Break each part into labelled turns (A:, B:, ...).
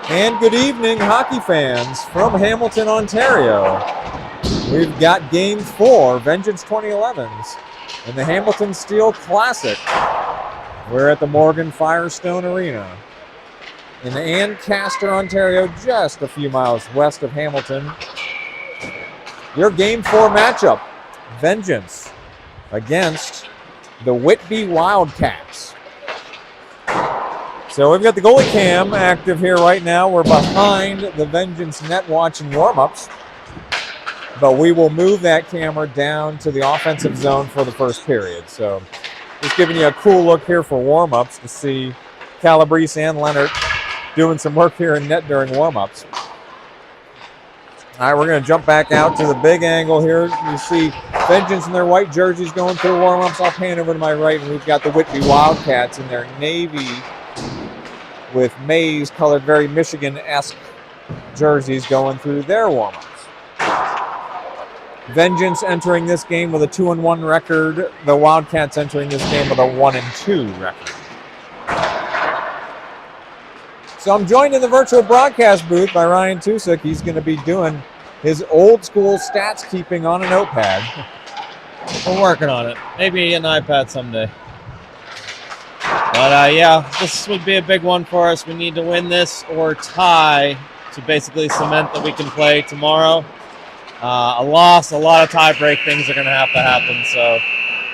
A: And good evening, hockey fans from Hamilton, Ontario. We've got Game 4, Vengeance 2011s, in the Hamilton Steel Classic. We're at the Morgan Firestone Arena in Ancaster, Ontario, just a few miles west of Hamilton. Your Game 4 matchup, Vengeance against the Whitby Wildcats. So we've got the goalie cam active here right now. We're behind the Vengeance net watching warm-ups, but we will move that camera down to the offensive zone for the first period. So just giving you a cool look here for warm-ups to see Calabrese and Leonard doing some work here in net during warm-ups. All right, we're going to jump back out to the big angle here. You see Vengeance in their white jerseys going through warm-ups. I'll pan over to my right, and we've got the Whitby Wildcats in their navy with maize colored, very Michigan-esque jerseys going through their warm-ups. Vengeance entering this game with a 2-1 record. The Wildcats entering this game with a 1-2 record. So I'm joined in the virtual broadcast booth by Ryan Tusick. He's going to be doing his old school stats keeping on a notepad.
B: We're working on it. Maybe an iPad someday. But yeah, this would be a big one for us. We need to win this or tie to basically cement that we can play tomorrow. A loss, a lot of tie-break things are going to happen. So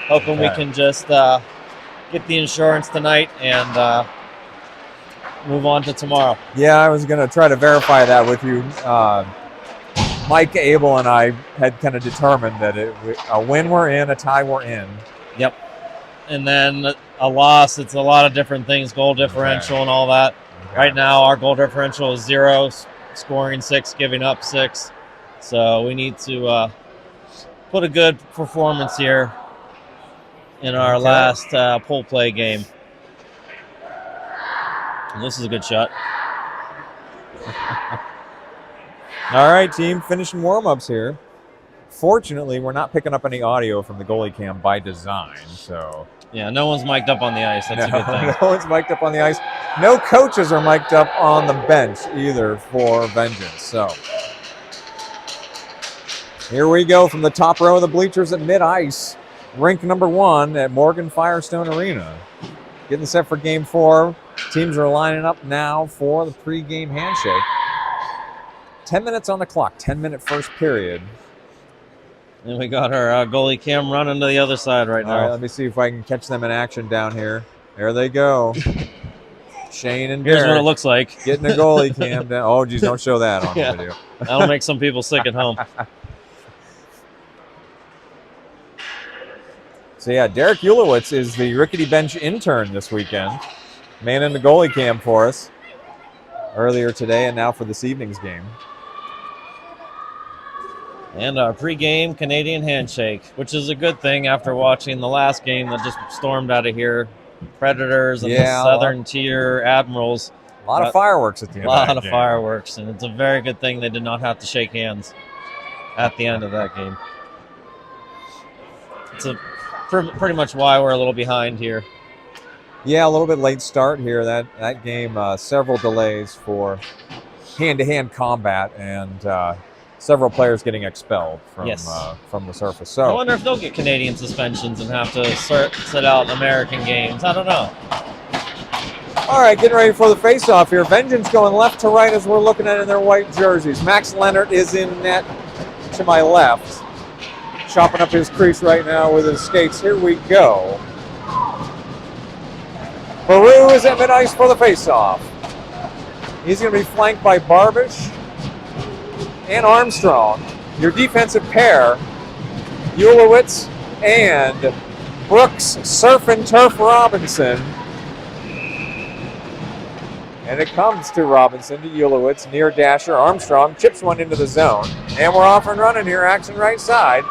B: hoping we can just get the insurance tonight and move on to tomorrow.
A: Yeah, I was going to try to verify that with you. Mike, Abel, and I had kind of determined that a win we're in, a tie we're in.
B: Yep. And then a loss, it's a lot of different things, goal differential and all that. Okay. Right now, our goal differential is 0, scoring 6, giving up 6. So we need to put a good performance here in our last pull play game. And this is a good shot.
A: All right, team, finishing warm-ups here. Fortunately, we're not picking up any audio from the goalie cam by design, so...
B: Yeah, no one's mic'd up on the ice. That's a good thing.
A: No one's mic'd up on the ice. No coaches are mic'd up on the bench either for Vengeance, so... Here we go from the top row of the bleachers at mid-ice. Rink number 1 at Morgan Firestone Arena. Getting set for Game 4. Teams are lining up now for the pre-game handshake. 10 minutes on the clock, 10-minute first period.
B: And we got our goalie cam running to the other side right now.
A: All right, let me see if I can catch them in action down here. There they go. Shane and
B: Here's
A: Derek
B: what it looks like.
A: getting a goalie cam down. Oh, geez, don't show that on the video.
B: That'll make some people sick at home.
A: So, yeah, Derek Ulowitz is the rickety bench intern this weekend. Man in the goalie cam for us earlier today and now for this evening's game.
B: And our pregame Canadian handshake, which is a good thing after watching the last game that just stormed out of here. Predators and the Southern Tier Admirals.
A: A lot of fireworks at the end of that game.
B: A lot of fireworks, and it's a very good thing they did not have to shake hands at the end of that game. It's pretty much why we're a little behind here.
A: Yeah, a little bit late start here. That game, several delays for hand-to-hand combat and several players getting expelled from the surface. So
B: I wonder if they'll get Canadian suspensions and have to sit out American games. I don't know.
A: All right, getting ready for the face-off here. Vengeance going left to right as we're looking at it in their white jerseys. Max Leonard is in net to my left, chopping up his crease right now with his skates. Here we go. Peru is at mid-ice for the face-off. He's going to be flanked by Barbish and Armstrong. Your defensive pair, Ulowitz and Brooks Surf and Turf Robinson. And it comes to Robinson, to Ulowitz, near dasher. Armstrong chips one into the zone. And we're off and running here, action right side.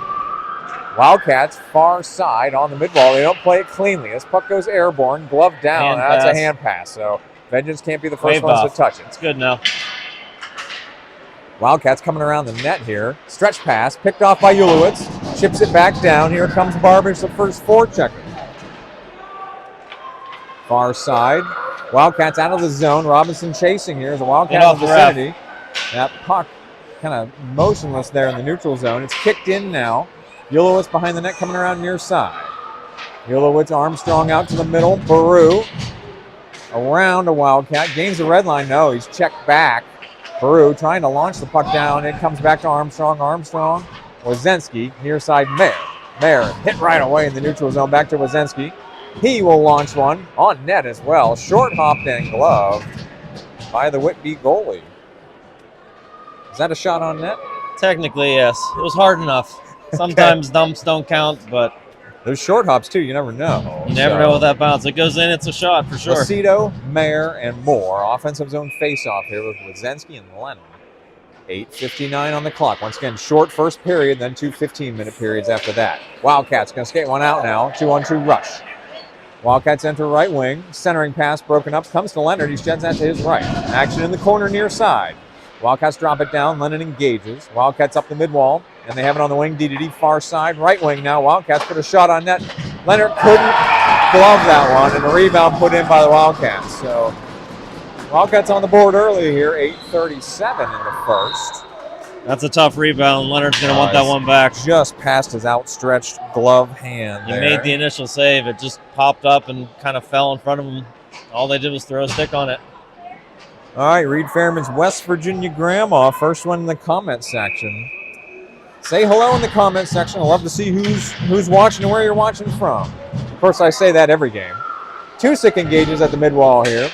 A: Wildcats far side on the mid-wall. They don't play it cleanly. This puck goes airborne, glove down. That's a hand pass. So Vengeance can't be the first ones to touch it.
B: It's good now.
A: Wildcats coming around the net here. Stretch pass, picked off by Ulowitz. Chips it back down. Here comes Barbish, the first forechecker. Far side. Wildcats out of the zone. Robinson chasing here as a Wildcat
B: Get
A: in the
B: off the ref.
A: vicinity. That puck kind of motionless there in the neutral zone. It's kicked in now. Ulowitz behind the net coming around near side. Ulowitz, Armstrong out to the middle. Baru around a Wildcat. Gains the red line. No, he's checked back. Baru trying to launch the puck down. It comes back to Armstrong. Armstrong, Wazenski, near side Mayer. Mayer hit right away in the neutral zone. Back to Wazenski. He will launch one on net as well. Short hopped and gloved by the Whitby goalie. Is that a shot on net?
B: Technically, yes. It was hard enough. Sometimes dumps don't count, but
A: There's short hops too. You never know.
B: you never know with that bounce. It goes in, it's a shot for sure.
A: Placido, Mayer, and more. Offensive zone face-off here with Wazenski and Lennon. 8:59 on the clock. Once again, short first period, then 2 15-minute periods after that. Wildcats going to skate one out now. 2-on-2 rush. Wildcats enter right wing. Centering pass broken up. Comes to Leonard. He sheds that to his right. Action in the corner near side. Wildcats drop it down. Lennon engages. Wildcats up the mid-wall. And they have it on the wing. DDD far side. Right wing now. Wildcats put a shot on net. Leonard couldn't glove that one. And the rebound put in by the Wildcats. So Wildcats on the board early here. 8:37 in the first.
B: That's a tough rebound. Leonard's going to want that one back.
A: Just past his outstretched glove hand
B: He
A: there.
B: made the initial save. It just popped up and kind of fell in front of him. All they did was throw a stick on it.
A: All right, Reed Fairman's West Virginia Grandma. First one in the comment section. Say hello in the comment section. I'd love to see who's watching and where you're watching from. Of course, I say that every game. Tusick engages at the mid-wall here.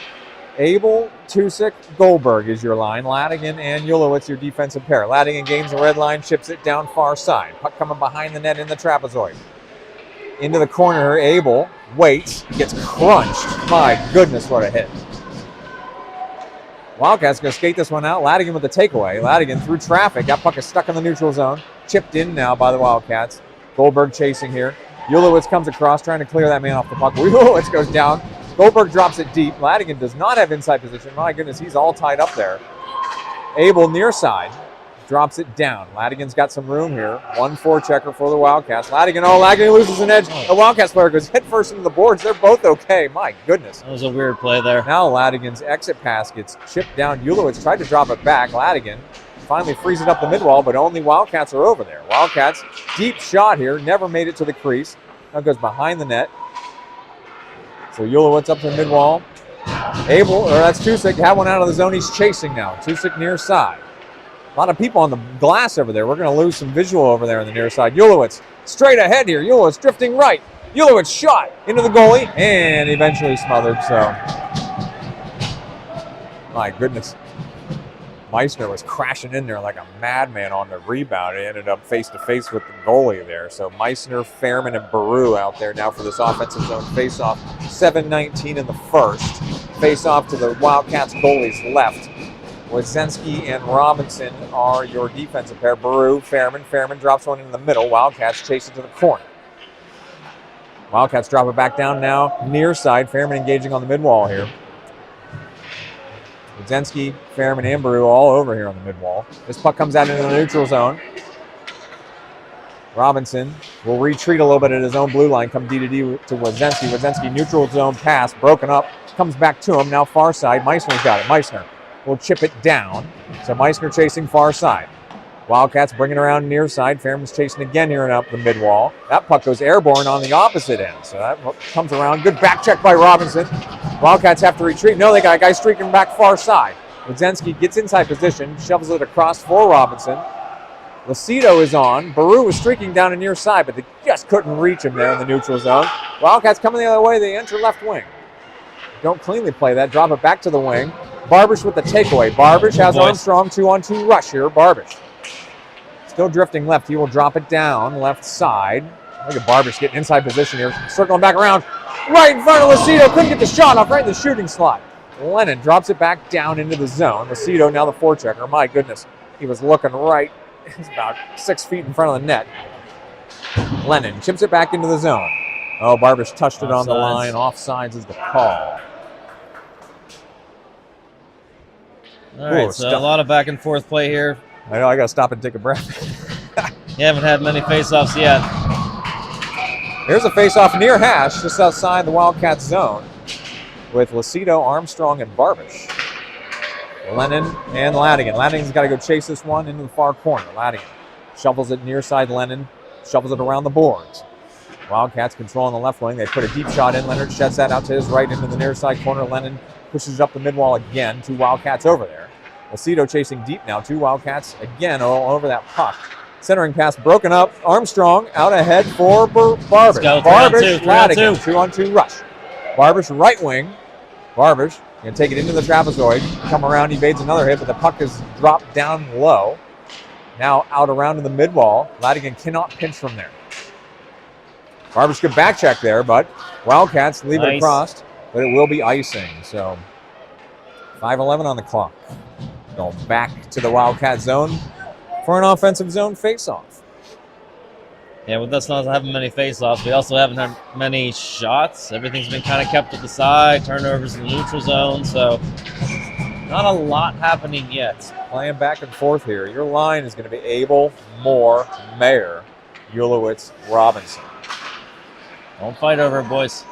A: Abel, Tusick, Goldberg is your line. Ladigan and Ulowitz your defensive pair. Ladigan gains the red line, chips it down far side. Puck coming behind the net in the trapezoid. Into the corner, Abel waits, gets crunched. My goodness, what a hit. Wildcats going to skate this one out. Ladigan with the takeaway. Ladigan through traffic. That puck is stuck in the neutral zone. Chipped in now by the Wildcats. Goldberg chasing here. Ulowitz comes across trying to clear that man off the puck. Ulowitz goes down. Goldberg drops it deep. Ladigan does not have inside position. My goodness, he's all tied up there. Abel near side. Drops it down. Ladigan's got some room here. 1-4-checker for the Wildcats. Ladigan loses an edge. The Wildcats player goes head first into the boards. They're both okay. My goodness.
B: That was a weird play there.
A: Now Ladigan's exit pass gets chipped down. Ulowitz tried to drop it back. Ladigan finally frees it up the mid-wall, but only Wildcats are over there. Wildcats, deep shot here. Never made it to the crease. Now goes behind the net. So Ulowitz up to the mid-wall. That's Tusick. Had one out of the zone. He's chasing now. Tusick near side. A lot of people on the glass over there. We're going to lose some visual over there on the near side. Ulowitz straight ahead here. Ulowitz drifting right. Ulowitz shot into the goalie and eventually smothered. So, my goodness. Meissner was crashing in there like a madman on the rebound. He ended up face-to-face with the goalie there. So Meissner, Fairman, and Baru out there now for this offensive zone face-off. 7:19 in the first. Face-off to the Wildcats goalies left. Wazenski and Robinson are your defensive pair. Baru, Fairman. Fairman drops one in the middle. Wildcats chase it to the corner. Wildcats drop it back down now. Near side. Fairman engaging on the mid-wall here. Wazenski, Fairman, and Baru all over here on the mid-wall. This puck comes out into the neutral zone. Robinson will retreat a little bit at his own blue line. Come D to Wazenski. Wazenski neutral zone pass. Broken up. Comes back to him. Now far side. Meissner's got it. Meissner will chip it down. So Meissner chasing far side. Wildcats bringing around near side. Fairman's chasing again here and up the mid-wall. That puck goes airborne on the opposite end. So that comes around. Good back check by Robinson. Wildcats have to retreat. No, they got a guy streaking back far side. Wazenski gets inside position, shovels it across for Robinson. Placido is on. Baru was streaking down the near side, but they just couldn't reach him there in the neutral zone. Wildcats coming the other way. They enter left wing. Don't cleanly play that. Drop it back to the wing. Barbish with the takeaway. Barbish has Armstrong 2-on-2 rush here. Barbish still drifting left. He will drop it down left side. Look at Barbish getting inside position here. Circling back around. Right in front of Placido. Couldn't get the shot off right in the shooting slot. Lennon drops it back down into the zone. Placido now the forechecker. My goodness. He was looking right. He's about 6 feet in front of the net. Lennon chips it back into the zone. Oh, Barbish touched it on the line. Offsides is the call.
B: All right, so a lot of back and forth play here.
A: I know, I got to stop and take a breath.
B: You haven't had many face-offs yet.
A: Here's a face-off near hash, just outside the Wildcats zone. with Lucido, Armstrong, and Barbish. Lennon and Ladigan. Ladigan's got to go chase this one into the far corner. Ladigan shovels it near side. Lennon shovels it around the boards. Wildcats controlling the left wing. They put a deep shot in. Leonard sheds that out to his right into the near side corner. Lennon pushes up the mid-wall again. 2 Wildcats over there. Lucido chasing deep now. 2 Wildcats again all over that puck. Centering pass broken up. Armstrong out ahead for Barbish. Barbish, Ladigan. 2-on-2 rush. Barbish right wing. Barbish going to take it into the trapezoid. Come around, evades another hit, but the puck is dropped down low. Now out around in the mid-wall. Ladigan cannot pinch from there. Barbish could back check there, but Wildcats leave it across, but it will be icing. So 5:11 on the clock. Going back to the Wildcat zone for an offensive zone face-off.
B: Yeah, with us not having many face-offs, we also haven't had many shots. Everything's been kind of kept to the side, turnovers in the neutral zone, so not a lot happening yet.
A: Playing back and forth here. Your line is going to be Abel, Moore, Mayer, Ulowitz, Robinson.
B: Don't fight over it, boys.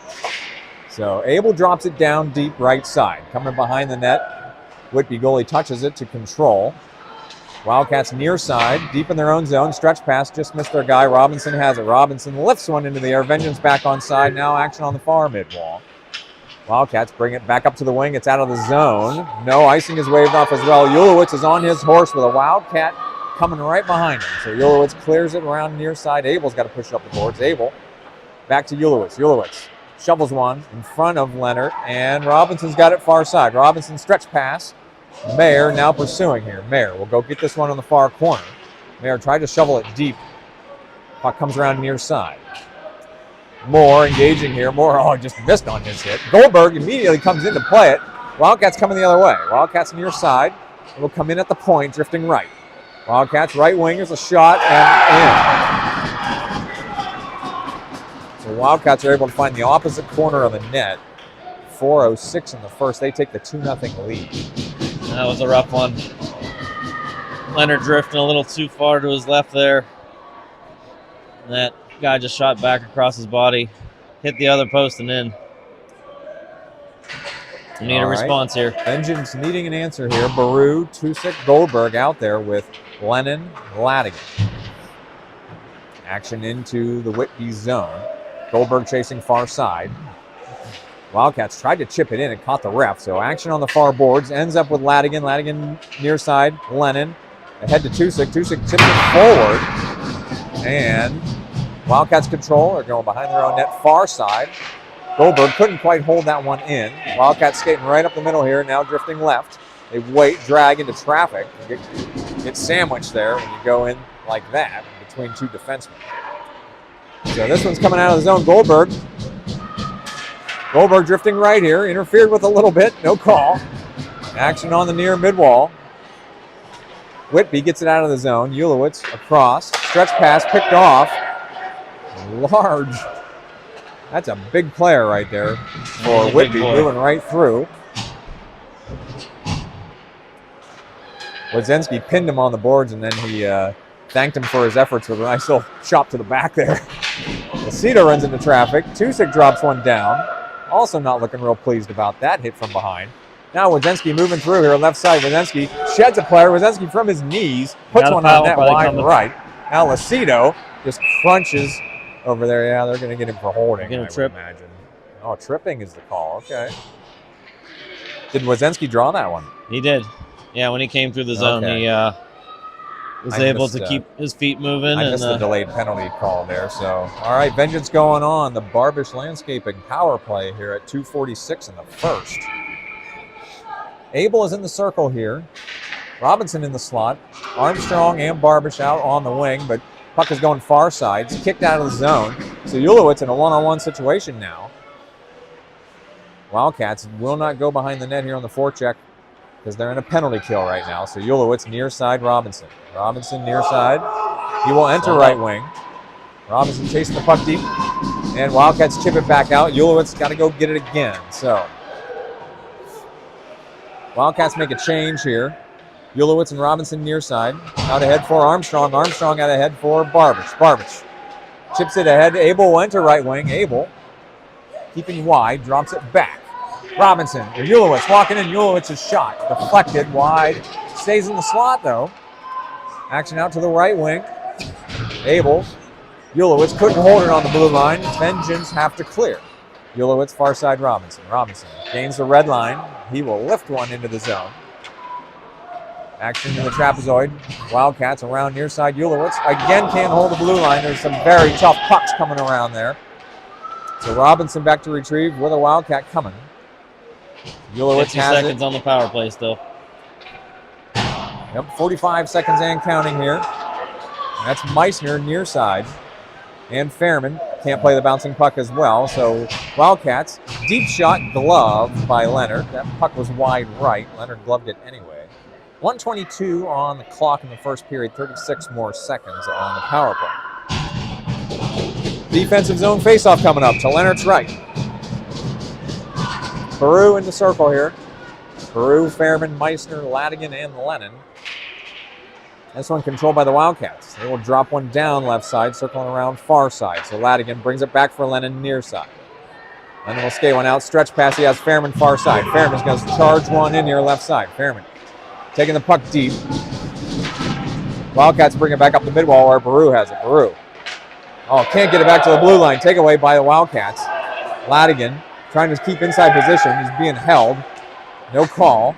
A: So Abel drops it down deep right side. Coming behind the net. Whitby goalie touches it to control. Wildcats near side, deep in their own zone. Stretch pass, just missed their guy. Robinson has it. Robinson lifts one into the air. Vengeance back on side. Now action on the far mid-wall. Wildcats bring it back up to the wing. It's out of the zone. No, icing is waved off as well. Ulowitz is on his horse with a Wildcat coming right behind him. So Ulowitz clears it around near side. Abel's got to push it up the boards. Abel back to Ulowitz. Ulowitz shovels one in front of Leonard, and Robinson's got it far side. Robinson stretch pass. Mayer now pursuing here. Mayer will go get this one on the far corner. Mayer tried to shovel it deep. Puck comes around near side. Moore engaging here. Moore just missed on his hit. Goldberg immediately comes in to play it. Wildcats coming the other way. Wildcats near side. Will come in at the point, drifting right. Wildcats right wing is a shot and in. So Wildcats are able to find the opposite corner of the net. 4:06 in the first. They take the 2-0 lead.
B: That was a rough one. Leonard drifting a little too far to his left there. That guy just shot back across his body, hit the other post and in. We need a response here.
A: Vengeance needing an answer here. Baru, Tusik, Goldberg out there with Lennon, Ladigan. Action into the Whitby zone. Goldberg chasing far side. Wildcats tried to chip it in and caught the ref. So action on the far boards. Ends up with Ladigan. Ladigan near side. Lennon. Ahead to Tusik. Tusik tips it forward. And Wildcats control. They're going behind their own net. Far side. Goldberg couldn't quite hold that one in. Wildcats skating right up the middle here. Now drifting left. They drag into traffic. Get sandwiched there when you go in like that between 2 defensemen. So this one's coming out of the zone. Goldberg drifting right here, interfered with a little bit, no call. Action on the near mid-wall. Whitby gets it out of the zone. Ulowitz across, stretch pass picked off. Large. That's a big player right there for Whitby, moving right through. Wadzinski pinned him on the boards, and then he thanked him for his efforts with a nice little chop to the back there. Lucido runs into traffic. Tusik drops one down. Also not looking real pleased about that hit from behind. Now Wadzinski moving through here, left side. Wadzinski sheds a player. Wadzinski from his knees puts one on that wide right. Now Lucido just crunches over there. Yeah, they're going to get him for holding, I would imagine. Oh, tripping is the call. Okay. Did Wadzinski draw that one?
B: He did. Yeah, when he came through the zone, he was able to keep his feet moving.
A: I missed the delayed penalty call there. So, all right, vengeance going on. The Barbish Landscaping power play here at 2:46 in the first. Abel is in the circle here. Robinson in the slot. Armstrong and Barbish out on the wing, but puck is going far side. It's kicked out of the zone. So Ulowitz in a one-on-one situation now. Wildcats will not go behind the net here on the forecheck because they're in a penalty kill right now. So Ulowitz near side Robinson. Robinson near side. He will enter right wing. Robinson chasing the puck deep. And Wildcats chip it back out. Ulowitz got to go get it again. So Wildcats make a change here. Ulowitz and Robinson near side. Out ahead for Armstrong. Armstrong out ahead for Barbish. Barbish chips it ahead. Abel will enter right wing. Abel keeping wide, drops it back. Robinson, or Ulowitz walking in. Ulowitz's shot deflected wide. Stays in the slot though. Action out to the right wing. Abel. Ulowitz couldn't hold it on the blue line. Vengeance have to clear. Ulowitz far side Robinson. Robinson gains the red line. He will lift one into the zone. Action in the trapezoid. Wildcats around near side. Ulowitz again can't hold the blue line. There's some very tough pucks coming around there. So Robinson back to retrieve with a Wildcat coming. Ulowitz
B: 50
A: has
B: seconds
A: it.
B: on the power play still.
A: Yep, 45 seconds and counting here. That's Meissner near side. And Fairman can't play the bouncing puck as well. So Wildcats, deep shot glove by Leonard. That puck was wide right. Leonard gloved it anyway. 1:22 on the clock in the first period, 36 more seconds on the power play. Defensive zone faceoff coming up to Leonard's right. Peru in the circle here. Peru, Fairman, Meissner, Ladigan, and Lennon. This one controlled by the Wildcats. They will drop one down left side, circling around far side. So Ladigan brings it back for Lennon near side. Lennon will skate one out, stretch pass. He has Fairman far side. Fairman's going to charge one in here left side. Fairman taking the puck deep. Wildcats bring it back up the mid-wall where Peru has it. Peru. Oh, can't get it back to the blue line. Takeaway by the Wildcats. Ladigan trying to keep inside position. He's being held. No call.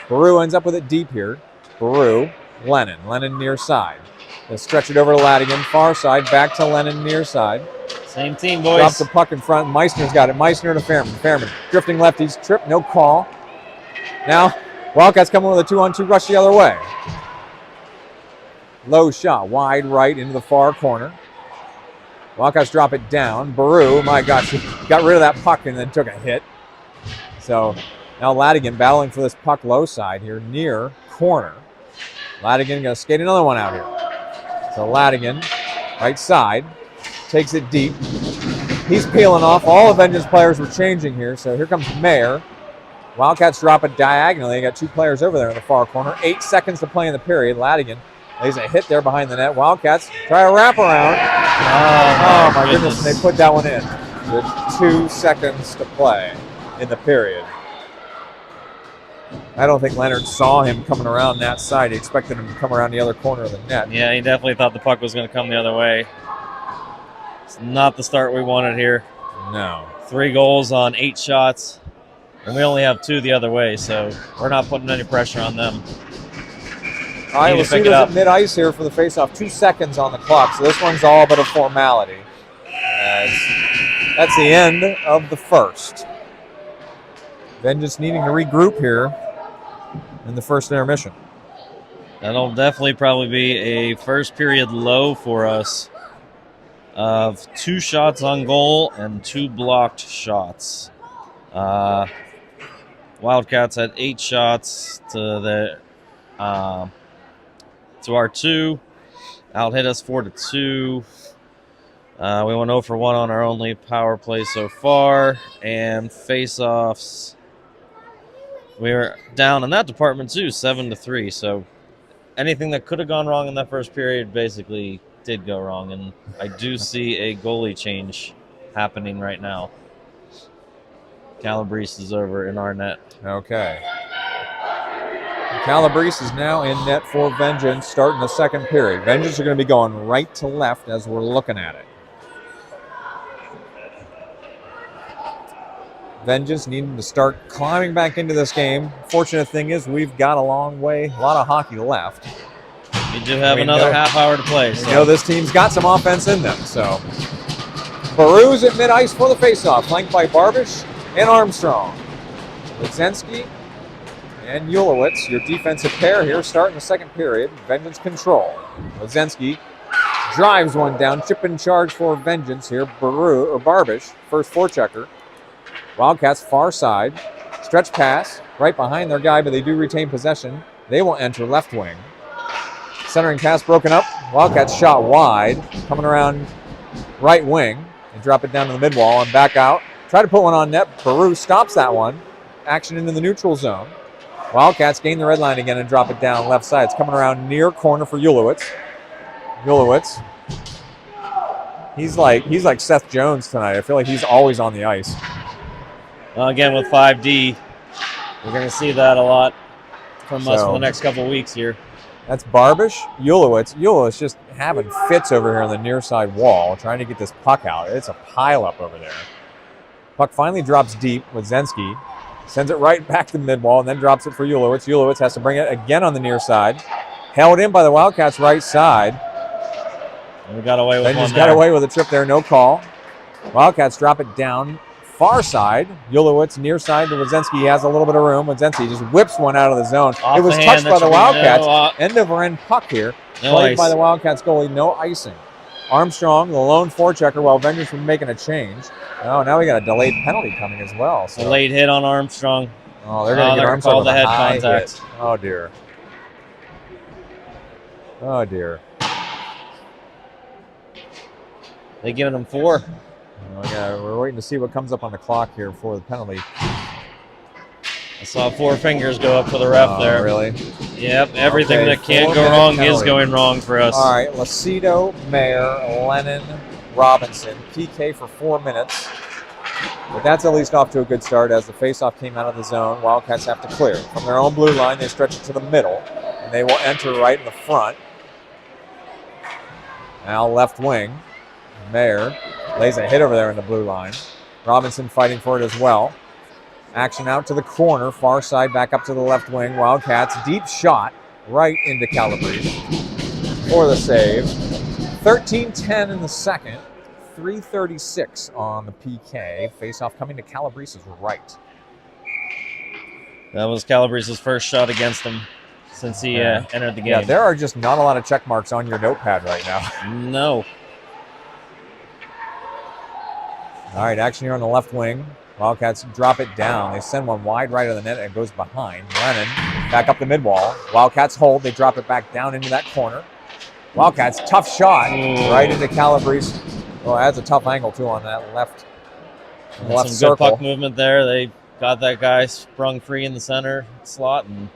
A: Peru ends up with it deep here. Peru, Lennon. Lennon near side. They'll stretch it over to Ladigan. Far side. Back to Lennon near side.
B: Same team, boys.
A: Drops the puck in front. Meissner's got it. Meissner to Fairman. Fairman drifting lefties. Trip. No call. Now Wildcats coming with a 2-on-2 rush the other way. Low shot. Wide right into the far corner. Wildcats drop it down. Baru, my gosh, he got rid of that puck and then took a hit. So now Ladigan battling for this puck low side here near corner. Ladigan going to skate another one out here. So Ladigan, right side, takes it deep. He's peeling off. All the Vengeance players were changing here. So here comes Mayer. Wildcats drop it diagonally. They got two players over there in the far corner. 8 seconds to play in the period. Ladigan lays a hit there behind the net. Wildcats try a wraparound. Oh my goodness. And they put that one in with 2 seconds to play in the period. I don't think Leonard saw him coming around that side. He expected him to come around the other corner of the net.
B: Yeah, he definitely thought the puck was going to come the other way. It's not the start we wanted here.
A: No.
B: 3 goals on 8 shots. And we only have 2 the other way, so we're not putting any pressure on them.
A: All right, we'll see this at mid-ice here for the face-off. 2 seconds on the clock, so this one's all but a formality. That's the end of the first. Vengeance needing to regroup here in the first intermission.
B: That'll definitely probably be a first period low for us of 2 shots on goal and 2 blocked shots. Wildcats had 8 shots to our 2. Out hit us 4-2. We went 0 for 1 on our only power play so far, and face-offs. We were down in that department too, 7-3. So anything that could have gone wrong in that first period basically did go wrong, and I do see a goalie change happening right now. Calabrese is over in our net.
A: Okay. Calabrese is now in net for Vengeance starting the second period. Vengeance are going to be going right to left as we're looking at it. Vengeance needing to start climbing back into this game. Fortunate thing is we've got a long way, a lot of hockey left.
B: We do have another half hour to play.
A: So. You know this team's got some offense in them. So Baru's at mid-ice for the faceoff, flanked by Barbish and Armstrong. Lidzensky and Ulowitz, your defensive pair here, starting the second period. Vengeance control. Lidzensky drives one down, chip and charge for Vengeance here. Barbish, first forechecker. Wildcats far side, stretch pass right behind their guy, but they do retain possession. They will enter left wing. Centering pass broken up. Wildcats shot wide, coming around right wing and drop it down to the mid-wall and back out. Try to put one on net. Peru stops that one. Action into the neutral zone. Wildcats gain the red line again and drop it down left side. It's coming around near corner for Ulowitz. Ulowitz. He's like Seth Jones tonight. I feel like he's always on the ice.
B: Again, with 5D, we're going to see that a lot from us
A: So-
B: for the next couple of weeks here.
A: That's Barbish, Ulowitz. Ulowitz just having fits over here on the near side wall, trying to get this puck out. It's a pileup over there. Puck finally drops deep with Zensky. Sends it right back to the mid-wall and then drops it for Ulowitz. Ulowitz has to bring it again on the near side. Held in by the Wildcats' right side.
B: And we got away with
A: Then
B: one
A: just got
B: there.
A: away with a trip there, no call. Wildcats drop it down far side. Ulowitz near side to Wazensky. He has a little bit of room. Wazensky just whips one out of the zone.
B: Off
A: It was
B: the
A: touched
B: hand,
A: by
B: that
A: the
B: should be
A: Wildcats.
B: no,
A: End over end puck here.
B: no
A: Played
B: ice.
A: by the Wildcats goalie, no icing. Armstrong, the lone forechecker, while Vengeance was making a change. Oh, now we got a delayed penalty coming as well.
B: A late hit on Armstrong.
A: Oh, they're going to get
B: gonna
A: Armstrong
B: call
A: with
B: the
A: a
B: head
A: high
B: contact.
A: hit. Oh, dear. Oh, dear.
B: They giving him 4.
A: Oh, yeah, we're waiting to see what comes up on the clock here for the penalty.
B: I saw 4 fingers go up for the ref there.
A: Really?
B: Yep, everything
A: Okay,
B: that can't
A: 4
B: go
A: minute
B: wrong is
A: penalty.
B: going wrong for us.
A: All right, Lacido, Mayer, Lennon, Robinson. PK for 4 minutes. But that's at least off to a good start as the faceoff came out of the zone. Wildcats have to clear. From their own blue line, they stretch it to the middle, and they will enter right in the front. Now left wing. Mayer lays a hit over there in the blue line. Robinson fighting for it as well. Action out to the corner, far side back up to the left wing. Wildcats, deep shot right into Calabrese for the save. 13-10 in the second. 3:36 on the PK. Face-off coming to Calabrese's right.
B: That was Calabrese's first shot against him since he entered the game.
A: Yeah, there are just not a lot of check marks on your notepad right now.
B: No.
A: All right, action here on the left wing. Wildcats drop it down. They send one wide right of the net and it goes behind. Lennon back up the mid-wall. Wildcats hold. They drop it back down into that corner. Wildcats, tough shot right into Calabrese. Oh, that's a tough angle, too, on that left
B: Some
A: circle.
B: good puck movement there. They got that guy sprung free in the center slot, and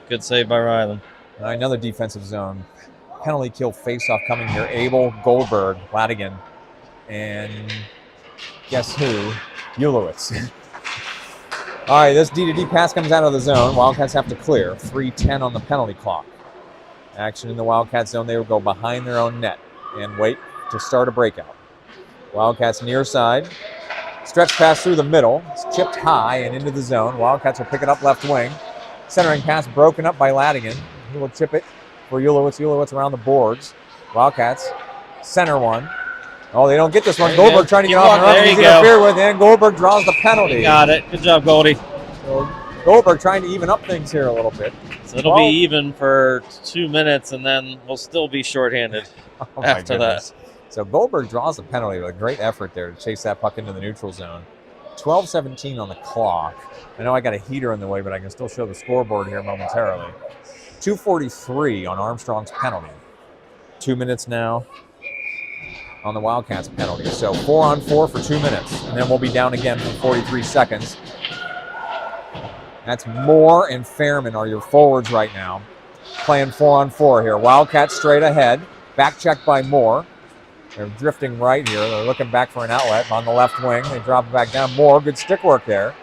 B: good save by Ryland.
A: Another defensive zone. Penalty kill face-off coming here. Abel, Goldberg, Ladigan, and guess who? Ulowitz. All right, this D-to-D pass comes out of the zone. Wildcats have to clear. 3:10 on the penalty clock. Action in the Wildcat zone. They will go behind their own net and wait to start a breakout. Wildcats near side. Stretch pass through the middle. It's chipped high and into the zone. Wildcats will pick it up left wing. Centering pass broken up by Ladigan. He will chip it for Ulowitz. Ulowitz around the boards. Wildcats center one. Oh, they don't get this one.
B: There you
A: Goldberg
B: go.
A: trying to get
B: Keep
A: off
B: on.
A: and run.
B: There
A: He's
B: you go.
A: interfered with, and Goldberg draws the penalty.
B: You got it. Good job, Goldie.
A: So Goldberg trying to even up things here a little bit.
B: So it'll be even for 2 minutes, and then we'll still be shorthanded
A: Oh my
B: after
A: goodness. So Goldberg draws the penalty with a great effort there to chase that puck into the neutral zone. 12:17 on the clock. I know I got a heater in the way, but I can still show the scoreboard here momentarily. 2:43 on Armstrong's penalty. 2 minutes now on the Wildcats penalty. So 4-on-4 for 2 minutes, and then we'll be down again for 43 seconds. That's Moore and Fairman are your forwards right now. Playing 4-on-4 here. Wildcats straight ahead. Back check by Moore. They're drifting right here. They're looking back for an outlet on the left wing. They drop it back down. Moore, good stick work there.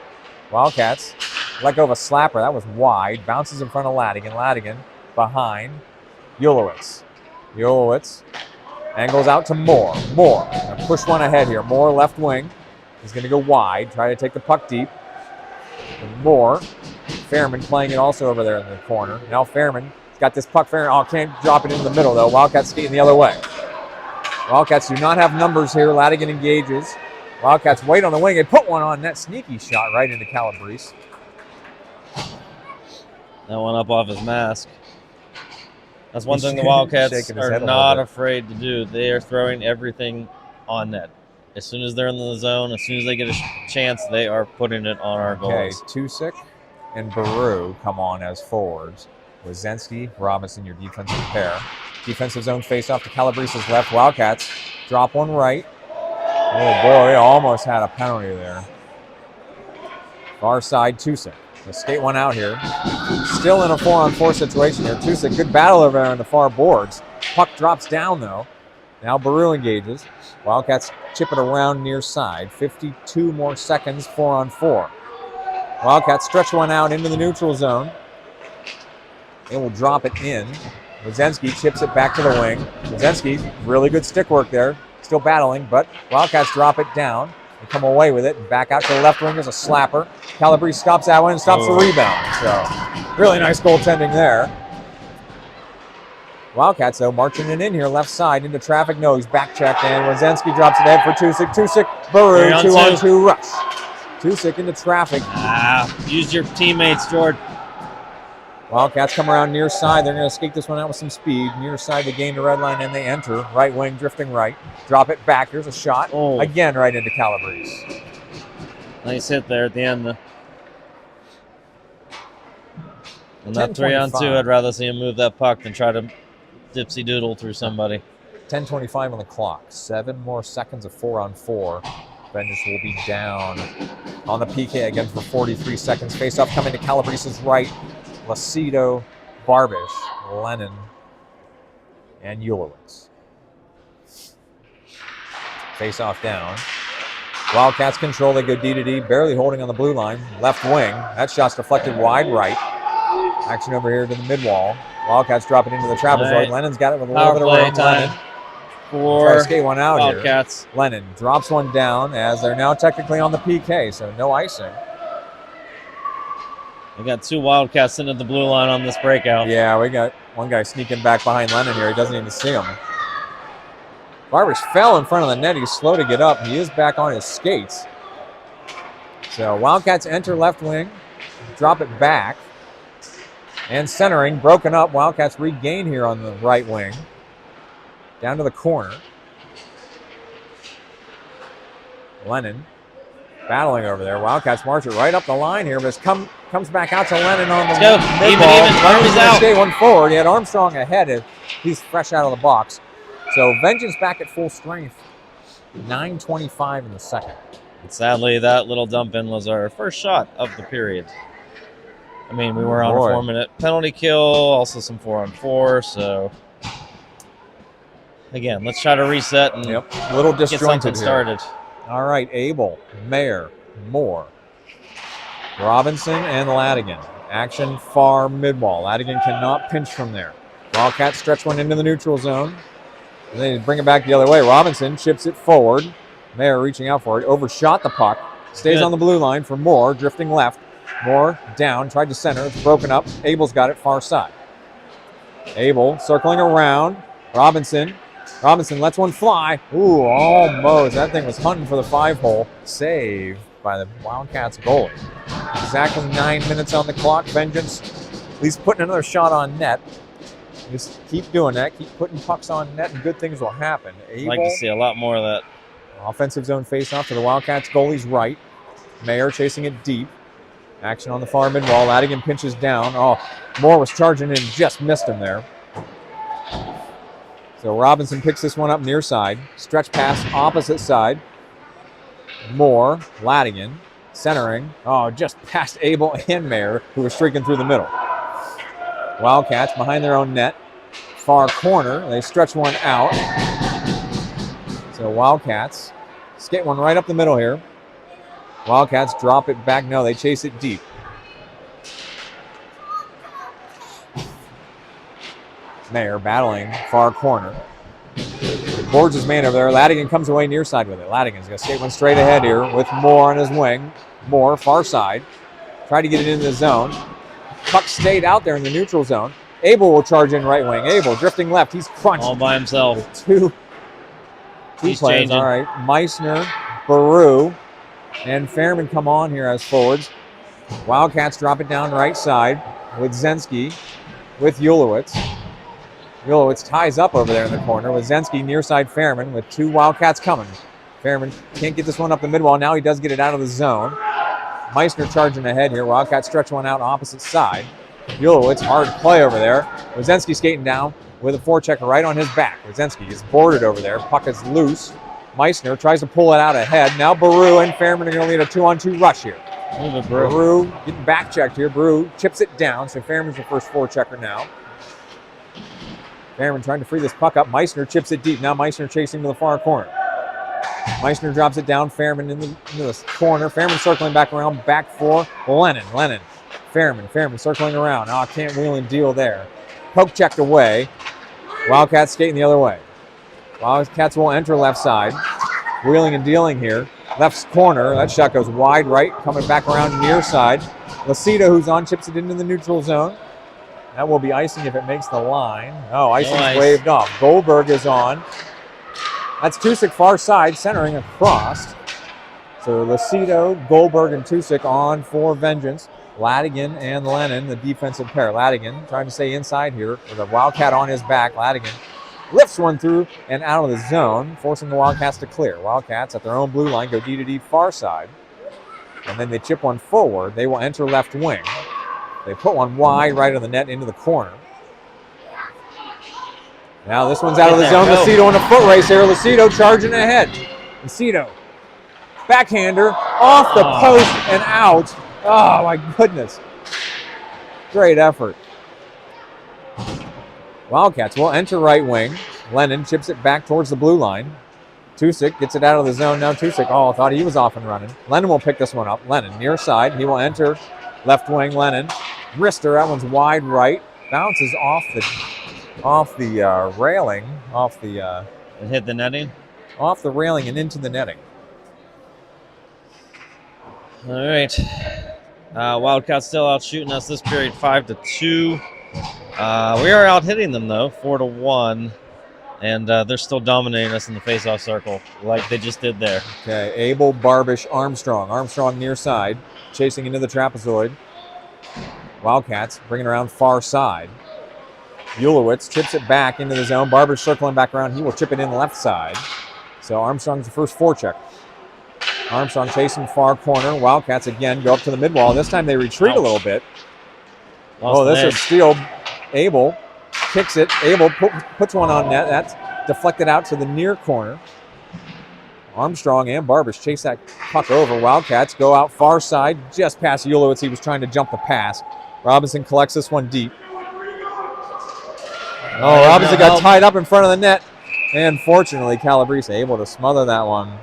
A: Wildcats let go of a slapper. That was wide. Bounces in front of Ladigan. Ladigan behind Ulowitz. Ulowitz angles out to Moore. Moore gonna push one ahead here. Moore left wing. He's going to go wide. Try to take the puck deep. And Moore. Fairman playing it also over there in the corner. Now Fairman's got this puck. Fairman can't drop it into the middle though. Wildcats skating the other way. Wildcats do not have numbers here. Ladigan engages. Wildcats wait on the wing. They put one on net. Sneaky shot right into Calabrese.
B: That one up off his mask. That's one
A: He's
B: thing the Wildcats
A: shaking his
B: are
A: head a
B: not
A: little bit.
B: afraid to do. They are throwing everything on net. As soon as they're in the zone, as soon as they get a chance, they are putting it on our
A: Okay,
B: goals.
A: Tusick and Baru come on as forwards. Wazensky, Robinson, your defensive pair. Defensive zone face-off to Calabrese's left. Wildcats drop one right. Oh boy, they almost had a penalty there. Far side, Tusick. They skate one out here. Still in a 4-on-4 situation here. Tusick, good battle over there on the far boards. Puck drops down though. Now Baru engages. Wildcats chip it around near side. 52 more seconds, 4-on-4. Wildcats stretch one out into the neutral zone. They will drop it in. Wazensky chips it back to the wing. Wazensky, really good stick work there. Still battling, but Wildcats drop it down. They come away with it. Back out to the left wing. There's a slapper. Calabrese stops that one and stops the rebound. So really nice goaltending there. Wildcats, though, marching it in here, left side into traffic. No, he's back checked, and Wazensky drops it in for Tusick. Tusick, Baru, 2-on-2 rush. Tusick into traffic.
B: Use your teammates, George.
A: Wildcats come around near side. They're going to skate this one out with some speed. Near side, they gain the red line, and they enter. Right wing, drifting right. Drop it back. Here's a shot.
B: Oh.
A: Again, right into Calabrese.
B: Nice hit there at the end. And that 3-on-2, I'd rather see him move that puck than try to dipsy doodle through somebody.
A: 10:25 on the clock. 7 more seconds of 4-on-4. Vengeance will be down on the PK again for 43 seconds. Face-off coming to Calabrese's right. Lacido, Barbish, Lennon, and Ulowitz. Face-off down. Wildcats control. They go D to D, barely holding on the blue line. Left wing. That shot's deflected wide right. Action over here to the mid-wall. Wildcats drop it into the trapezoid. Lennon's got it with a little bit of room.
B: Time for
A: try to skate one out
B: Wildcats.
A: Here. Lennon drops one down as they're now technically on the PK, so no icing.
B: We got 2 Wildcats sitting at the blue line on this breakout.
A: Yeah, we got one guy sneaking back behind Lennon here. He doesn't even see him. Barbish fell in front of the net. He's slow to get up. He is back on his skates. So Wildcats enter left wing, drop it back. And centering, broken up. Wildcats regain here on the right wing. Down to the corner. Lennon battling over there. Wildcats march it right up the line here, but it comes back out to Lennon on the mid-ball.
B: Even.
A: Lennon's going to skate one forward. He had Armstrong ahead. He's fresh out of the box. So Vengeance back at full strength. 9:25 in the second.
B: And sadly, that little dump in was our first shot of the period. I mean, we were on a 4-minute penalty kill, also some 4-on-4, so again, let's try to reset and
A: a little
B: get something started.
A: All right, Abel, Mayer, Moore, Robinson, and Ladigan. Action far mid-wall. Ladigan cannot pinch from there. Wildcats stretch one into the neutral zone. And they bring it back the other way. Robinson chips it forward. Mayer reaching out for it. Overshot the puck. Stays on the blue line for Moore, drifting left. Moore down, tried to center. It's broken up. Abel's got it far side. Abel circling around. Robinson lets one fly. Ooh, almost. That thing was hunting for the 5-hole. Saved by the Wildcats goalie. Exactly 9 minutes on the clock. Vengeance at least putting another shot on net. Just keep doing that. Keep putting pucks on net and good things will happen.
B: I'd like to see a lot more of that.
A: Offensive zone face-off to the Wildcats goalie's right. Mayer chasing it deep. Action on the far mid-wall. Ladigan pinches down. Oh, Moore was charging in, just missed him there. So Robinson picks this one up near side. Stretch pass opposite side. Moore, Ladigan, centering. Oh, just past Abel and Mayer, who were streaking through the middle. Wildcats behind their own net. Far corner. They stretch one out. So Wildcats skate one right up the middle here. Wildcats drop it back. No, they chase it deep. Mayer battling far corner. Boards his man over there. Ladigan comes away near side with it. Ladigan's going to skate one straight ahead here with Moore on his wing. Moore, far side. Try to get it into the zone. Puck stayed out there in the neutral zone. Abel will charge in right wing. Abel drifting left. He's crunched.
B: All by himself.
A: Two players.
B: Changing.
A: All right. Meissner, Baru, and Fairman come on here as forwards. Wildcats drop it down right side with Zensky, with Ulowitz. Ulowitz ties up over there in the corner with Zensky near side Fairman with 2 Wildcats coming. Fairman can't get this one up the mid-wall. Now he does get it out of the zone. Meissner charging ahead here. Wildcats stretch one out opposite side. Ulowitz, hard play over there. Wazensky skating down with a forechecker right on his back. Wazensky is boarded over there. Puck is loose. Meissner tries to pull it out ahead. Now Baru and Fairman are going to lead a 2-on-2 rush here. Baru getting back checked here. Baru chips it down, so Fairman's the first forechecker now. Fairman trying to free this puck up. Meissner chips it deep. Now Meissner chasing to the far corner. Meissner drops it down. Fairman into the corner. Fairman circling back around. Back for Lennon. Fairman circling around. Oh, can't wheel and deal there. Poke checked away. Wildcats skating the other way. Wildcats will enter left side. Wheeling and dealing here. Left corner. That shot goes wide right. Coming back around near side. Lacido, who's on, chips it into the neutral zone. That will be icing if it makes the line. Oh, icing's waved off. Goldberg is on. That's Tusick far side, centering across. So Lacido, Goldberg, and Tusick on for Vengeance. Ladigan and Lennon, the defensive pair. Ladigan trying to stay inside here with a Wildcat on his back. Ladigan lifts one through and out of the zone, forcing the Wildcats to clear. Wildcats at their own blue line go D to D far side. And then they chip one forward. They will enter left wing. They put one wide right of the net into the corner. Now this one's out of the zone. Lacido in a foot race here. Lacido charging ahead. Lacido, backhander, off the post and out. Oh my goodness. Great effort. Wildcats will enter right wing. Lennon chips it back towards the blue line. Tusick gets it out of the zone. Now Tusick, thought he was off and running. Lennon will pick this one up. Lennon near side. He will enter left wing. Lennon. Wrister, that one's wide right. Bounces off the railing.
B: It hit the netting?
A: Off the railing and into the netting.
B: All right. Wildcats still out shooting us this period 5-2. We are out hitting them though, 4-1. And they're still dominating us in the face-off circle like they just did there.
A: Okay, Abel, Barbish, Armstrong. Armstrong near side, chasing into the trapezoid. Wildcats bringing around far side. Ulowitz chips it back into the zone. Barbish circling back around. He will chip it in left side. So Armstrong's the first forecheck. Armstrong chasing far corner. Wildcats again go up to the mid-wall. This time they retreat a little bit. This is steal. Abel kicks it. Abel puts one on net. That's deflected out to the near corner. Armstrong and Barbish chase that puck over. Wildcats go out far side, just past Ulowitz. He was trying to jump the pass. Robinson collects this one deep. Robinson got tied up in front of the net. And fortunately, Calabrese able to smother that one.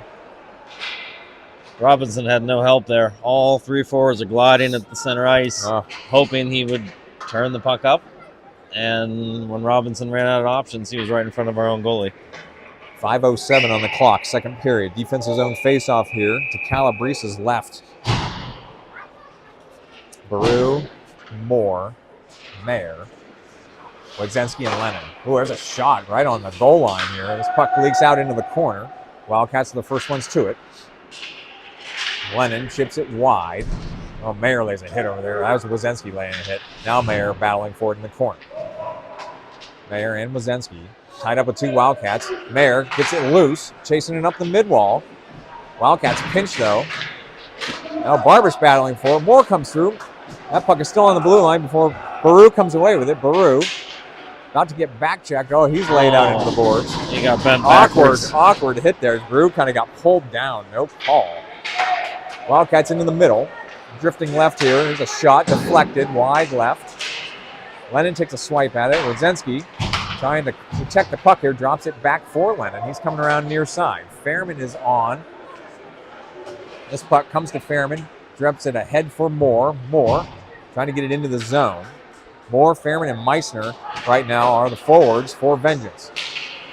B: Robinson had no help there. All three forwards are gliding at the center ice, hoping he would turn the puck up. And when Robinson ran out of options, he was right in front of our own goalie.
A: 5:07 on the clock, second period. Defensive zone face-off here to Calabrese's left. Baru, Moore, Mayer, Wadzenski, and Lennon. There's a shot right on the goal line here. This puck leaks out into the corner. Wildcats are the first ones to it. Lennon chips it wide. Mayer lays a hit over there. That was Wadzenski laying a hit. Now Mayer battling for it in the corner. Mayer and Wadzenski tied up with two Wildcats. Mayer gets it loose, chasing it up the mid-wall. Wildcats pinch, though. Now Barbish battling for it. Moore comes through. That puck is still on the blue line before Baru comes away with it. Baru about to get back-checked. He's laid out into the boards.
B: He got bent backwards.
A: Awkward hit there. Baru kind of got pulled down. No call. Wildcats into the middle. Drifting left here. There's a shot deflected wide left. Lennon takes a swipe at it. Wadzenski trying to protect the puck here. Drops it back for Lennon. He's coming around near side. Fairman is on. This puck comes to Fairman. Drops it ahead for Moore. Moore trying to get it into the zone. Moore, Fairman, and Meissner right now are the forwards for Vengeance.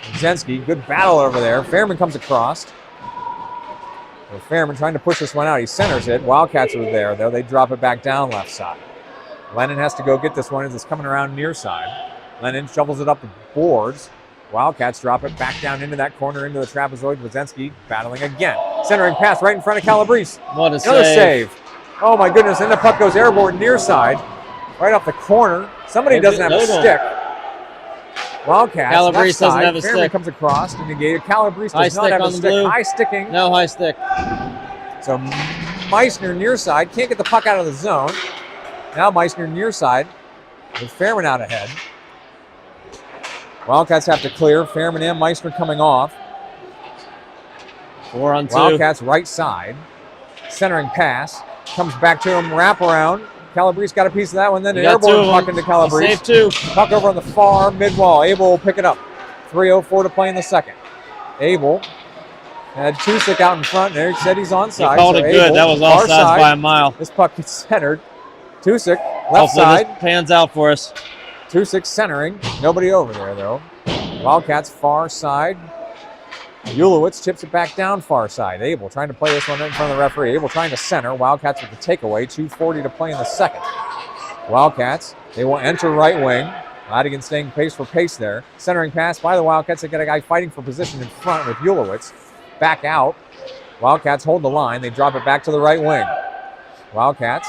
A: Wadzenski, good battle over there. Fairman comes across. Fairman trying to push this one out. He centers it. Wildcats are there, though. They drop it back down left side. Lennon has to go get this one as it's coming around near side. Lennon shovels it up the boards. Wildcats drop it back down into that corner, into the trapezoid. Wadzenski battling again. Centering pass right in front of Calabrese.
B: What a
A: Another save. Oh, my goodness. And the puck goes airborne near side. Right off the corner. Somebody doesn't have a stick. Wildcats.
B: Calabrese doesn't have a
A: Fairman
B: stick.
A: comes across to negate it. Calabrese does not have a stick.
B: Blue.
A: High sticking.
B: No high stick.
A: So Meissner near side. Can't get the puck out of the zone. Now Meissner near side with Fairman out ahead. Wildcats have to clear. Fairman and Meissner coming off.
B: 4-on-2.
A: Wildcats right side. Centering pass. Comes back to him. Wrap around. Calabrese got a piece of that one. Then an
B: You got two
A: airborne
B: of
A: puck
B: them.
A: into Calabrese.
B: Save two.
A: Puck over on the far mid-wall. Abel will pick it up. 3:04 to play in the second. Abel had Chusick out in front there. He said he's onside.
B: He called it good. That was offsides by a mile.
A: This puck gets centered. Chusick, left
B: Hopefully
A: side.
B: this pans out for us.
A: Chusick centering. Nobody over there, though. Wildcats far side. Ulowitz chips it back down far side. Abel trying to play this one in front of the referee. Abel trying to center. Wildcats with the takeaway. 2:40 to play in the second. Wildcats, they will enter right wing. Ladigan staying pace for pace there. Centering pass by the Wildcats. They got a guy fighting for position in front with Ulowitz. Back out. Wildcats hold the line. They drop it back to the right wing. Wildcats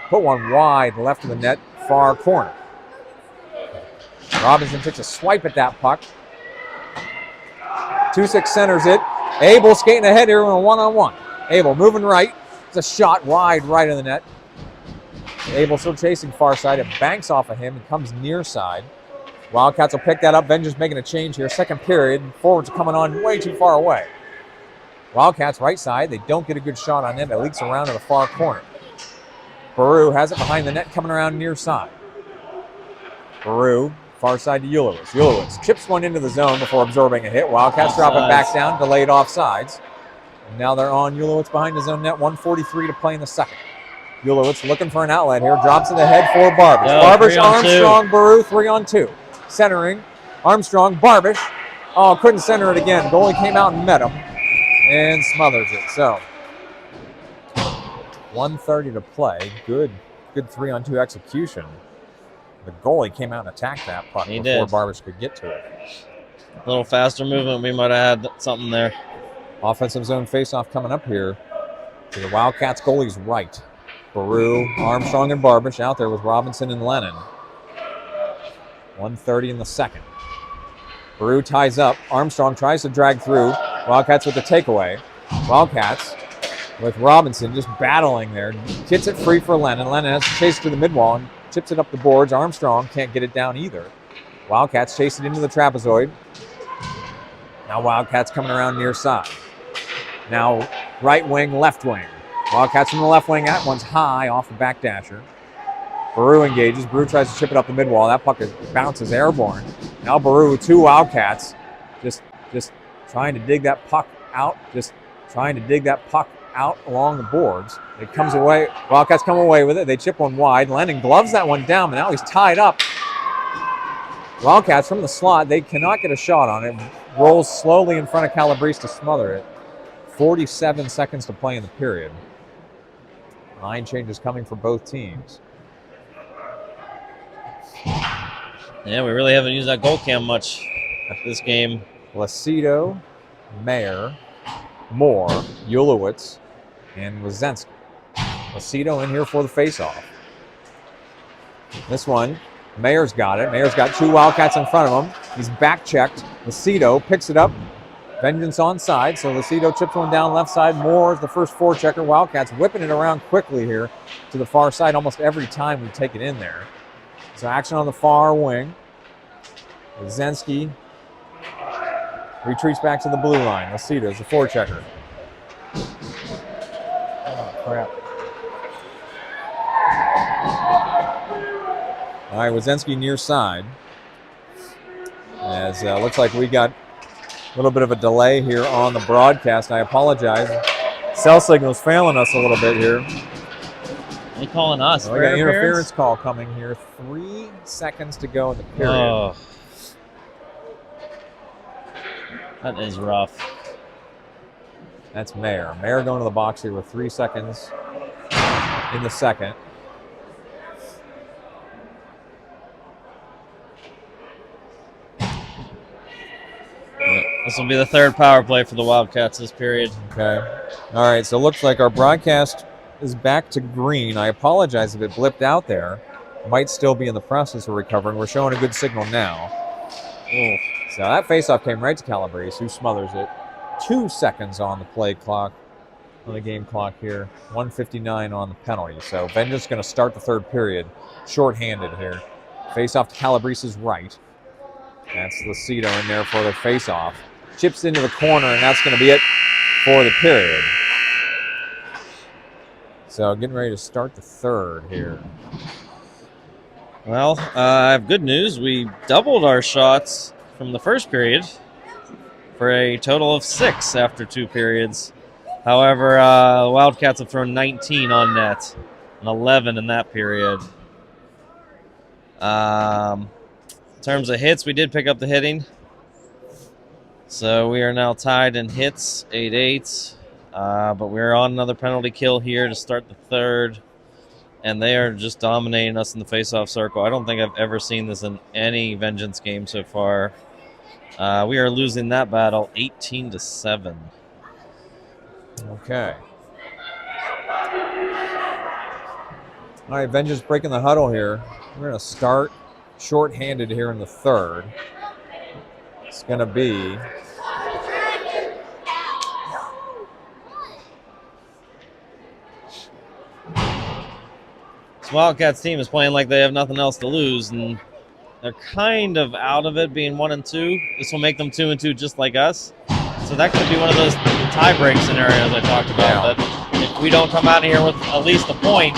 A: put one wide left of the net, far corner. Robinson takes a swipe at that puck. 2-6 centers it. Abel skating ahead here in a one-on-one. Abel moving right. It's a shot wide right of the net. Abel still chasing far side. It banks off of him and comes near side. Wildcats will pick that up. Vengeance making a change here. Second period. Forwards are coming on way too far away. Wildcats right side. They don't get a good shot on them. It leaks around to the far corner. Baru has it behind the net, coming around near side. Baru, far side to Ulowitz. Ulowitz chips one into the zone before absorbing a hit. Wildcats drop it back down, delayed offsides. And now they're on Ulowitz behind his own net. 1:43 to play in the second. Ulowitz looking for an outlet here. Drops it ahead for Barbish. Barbish, Armstrong, Baru, 3-on-2. Centering. Armstrong, Barbish. Oh, couldn't center it again. Goalie came out and met him and smothers it. So 1:30 to play. Good 3-on-2 execution. The goalie came out and attacked that puck before Barbish could get to it.
B: A little faster movement. We might have had something there.
A: Offensive zone faceoff coming up here to the Wildcats goalie's right. Baru, Armstrong, and Barbish out there with Robinson and Lennon. 1:30 in the second. Baru ties up. Armstrong tries to drag through. Wildcats with the takeaway. Wildcats with Robinson just battling there. Gets it free for Lennon. Lennon has to chase it to the mid-wall and chips it up the boards. Armstrong can't get it down either. Wildcats chase it into the trapezoid. Now Wildcats coming around near side. Now right wing, left wing. Wildcats from the left wing. That one's high off the backdasher. Baru engages. Baru tries to chip it up the mid-wall. That puck bounces airborne. Now Baru with two Wildcats just trying to dig that puck out. Just trying to dig that puck out along the boards. It comes away. Wildcats come away with it. They chip one wide. Lennon gloves that one down, but now he's tied up. Wildcats from the slot. They cannot get a shot on it. Rolls slowly in front of Calabrese to smother it. 47 seconds to play in the period. Line changes coming for both teams.
B: Yeah, we really haven't used that goal cam much this game.
A: Lacido, Mayer, Moore, Ulowitz, and Wazenski. Lacido in here for the faceoff. This one, Mayer's got it. Mayer's got two Wildcats in front of him. He's back-checked. Lacido picks it up. Vengeance onside, so Lacido chips one down left side. Moore is the first forechecker. Wildcats whipping it around quickly here to the far side almost every time we take it in there. So action on the far wing. Wazenski retreats back to the blue line. Lacido is the forechecker. Oh, crap. All right, Wazenski near side. As looks like we got a little bit of a delay here on the broadcast. I apologize. Cell signal's failing us a little bit here.
B: Are you calling us?
A: We got an interference call coming here. 3 seconds to go in the period.
B: Oh. That is rough.
A: That's Mayer. Mayer going to the box here with 3 seconds in the second.
B: This will be the third power play for the Wildcats this period.
A: Okay. All right, so it looks like our broadcast is back to green. I apologize if it blipped out there. Might still be in the process of recovering. We're showing a good signal now.
B: Ooh.
A: So that faceoff came right to Calabrese, who smothers it. 2 seconds on the play clock, on the game clock here. 1:59 on the penalty. So Vengeance going to start the third period shorthanded here. Faceoff to Calabrese's right. That's Lacido in there for the faceoff. Chips into the corner, and that's going to be it for the period. So getting ready to start the third here.
B: Well, I have good news. We doubled our shots from the first period for a total of 6 after 2 periods. However, the Wildcats have thrown 19 on net and 11 in that period. In terms of hits, we did pick up the hitting. So we are now tied in hits, 8-8. But we're on another penalty kill here to start the third. And they are just dominating us in the face-off circle. I don't think I've ever seen this in any Vengeance game so far. We are losing that battle 18-7.
A: Okay. All right, Vengeance breaking the huddle here. We're going to start shorthanded here in the third. It's going to be
B: this Wildcats team is playing like they have nothing else to lose, and they're kind of out of it being 1-2. This will make them 2-2 just like us. So that could be one of those tie-break scenarios I talked about. That if we don't come out of here with at least a point,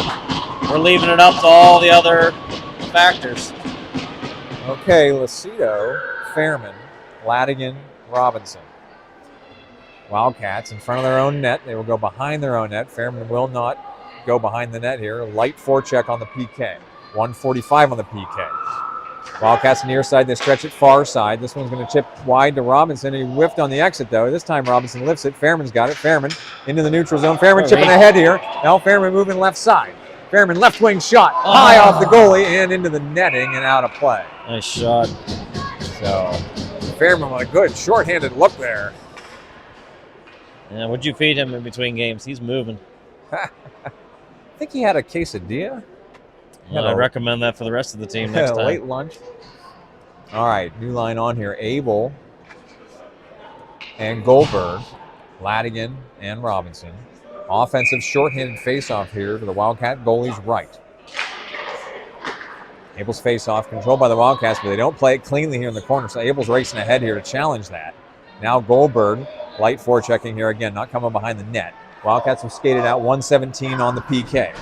B: we're leaving it up to all the other factors.
A: okay. Lucido, Fairman, Ladigan, Robinson. Wildcats in front of their own net. They will go behind their own net. Fairman will not go behind the net here. Light forecheck on the PK. 145 on the PK. Wildcats near side. They stretch it far side. This one's going to chip wide to Robinson. He whiffed on the exit, though. This time Robinson lifts it. Fairman's got it. Fairman into the neutral zone. Fairman chipping ahead here. Now Fairman moving left side. Fairman left wing shot. High off the goalie and into the netting and out of play.
B: Nice shot.
A: So Fairman with a good shorthanded look there.
B: Yeah, what'd you feed him in between games? He's moving.
A: I think he had a quesadilla.
B: I recommend that for the rest of the team next time.
A: Late lunch. All right, new line on here. Abel and Goldberg, Ladigan and Robinson. Offensive shorthanded faceoff here to the Wildcat goalie's right. Abel's faceoff controlled by the Wildcats, but they don't play it cleanly here in the corner, so Abel's racing ahead here to challenge that. Now Goldberg, light forechecking here again, not coming behind the net. Wildcats have skated out 117 on the PK.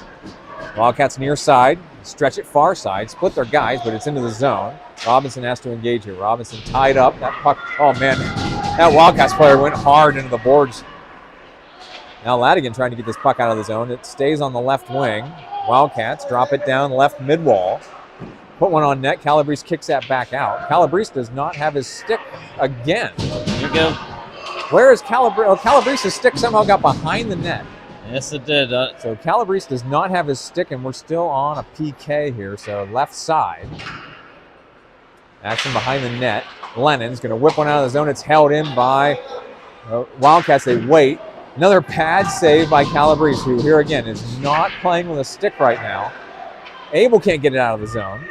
A: Wildcats near side, stretch it far side, split their guys, but it's into the zone. Robinson has to engage here. Robinson tied up. That puck, oh man, that Wildcats player went hard into the boards. Now Ladigan trying to get this puck out of the zone. It stays on the left wing. Wildcats drop it down left mid-wall. Put one on net. Calabrese kicks that back out. Calabrese does not have his stick again.
B: Here you go.
A: Where is Calabrese? Oh, Calabrese's stick somehow got behind the net.
B: Yes, it did.
A: So Calabrese does not have his stick, and we're still on a PK here. So left side. Action behind the net. Lennon's going to whip one out of the zone. It's held in by Wildcats. They wait. Another pad save by Calabrese, who here again is not playing with a stick right now. Abel can't get it out of the zone.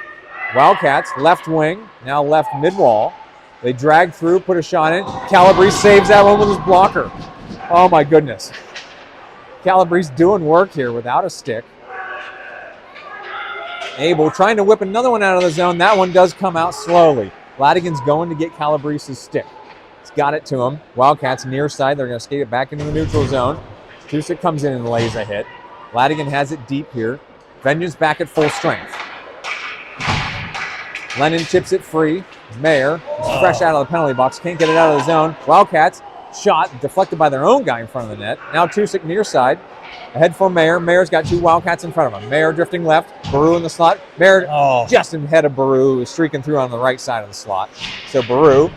A: Wildcats, left wing, now left mid-wall. They drag through, put a shot in. Calabrese saves that one with his blocker. Oh my goodness. Calabrese doing work here without a stick. Abel trying to whip another one out of the zone. That one does come out slowly. Ladigan's going to get Calabrese's stick. He's got it to him. Wildcats near side. They're going to skate it back into the neutral zone. Tusick comes in and lays a hit. Ladigan has it deep here. Vengeance back at full strength. Lennon chips it free. Mayer is fresh out of the penalty box. Can't get it out of the zone. Wildcats shot deflected by their own guy in front of the net. Now Tusick near side. Ahead for Mayer. Mayer's got two Wildcats in front of him. Mayer drifting left. Baru in the slot. Mayer just ahead of Baru, who's streaking through on the right side of the slot. So Baru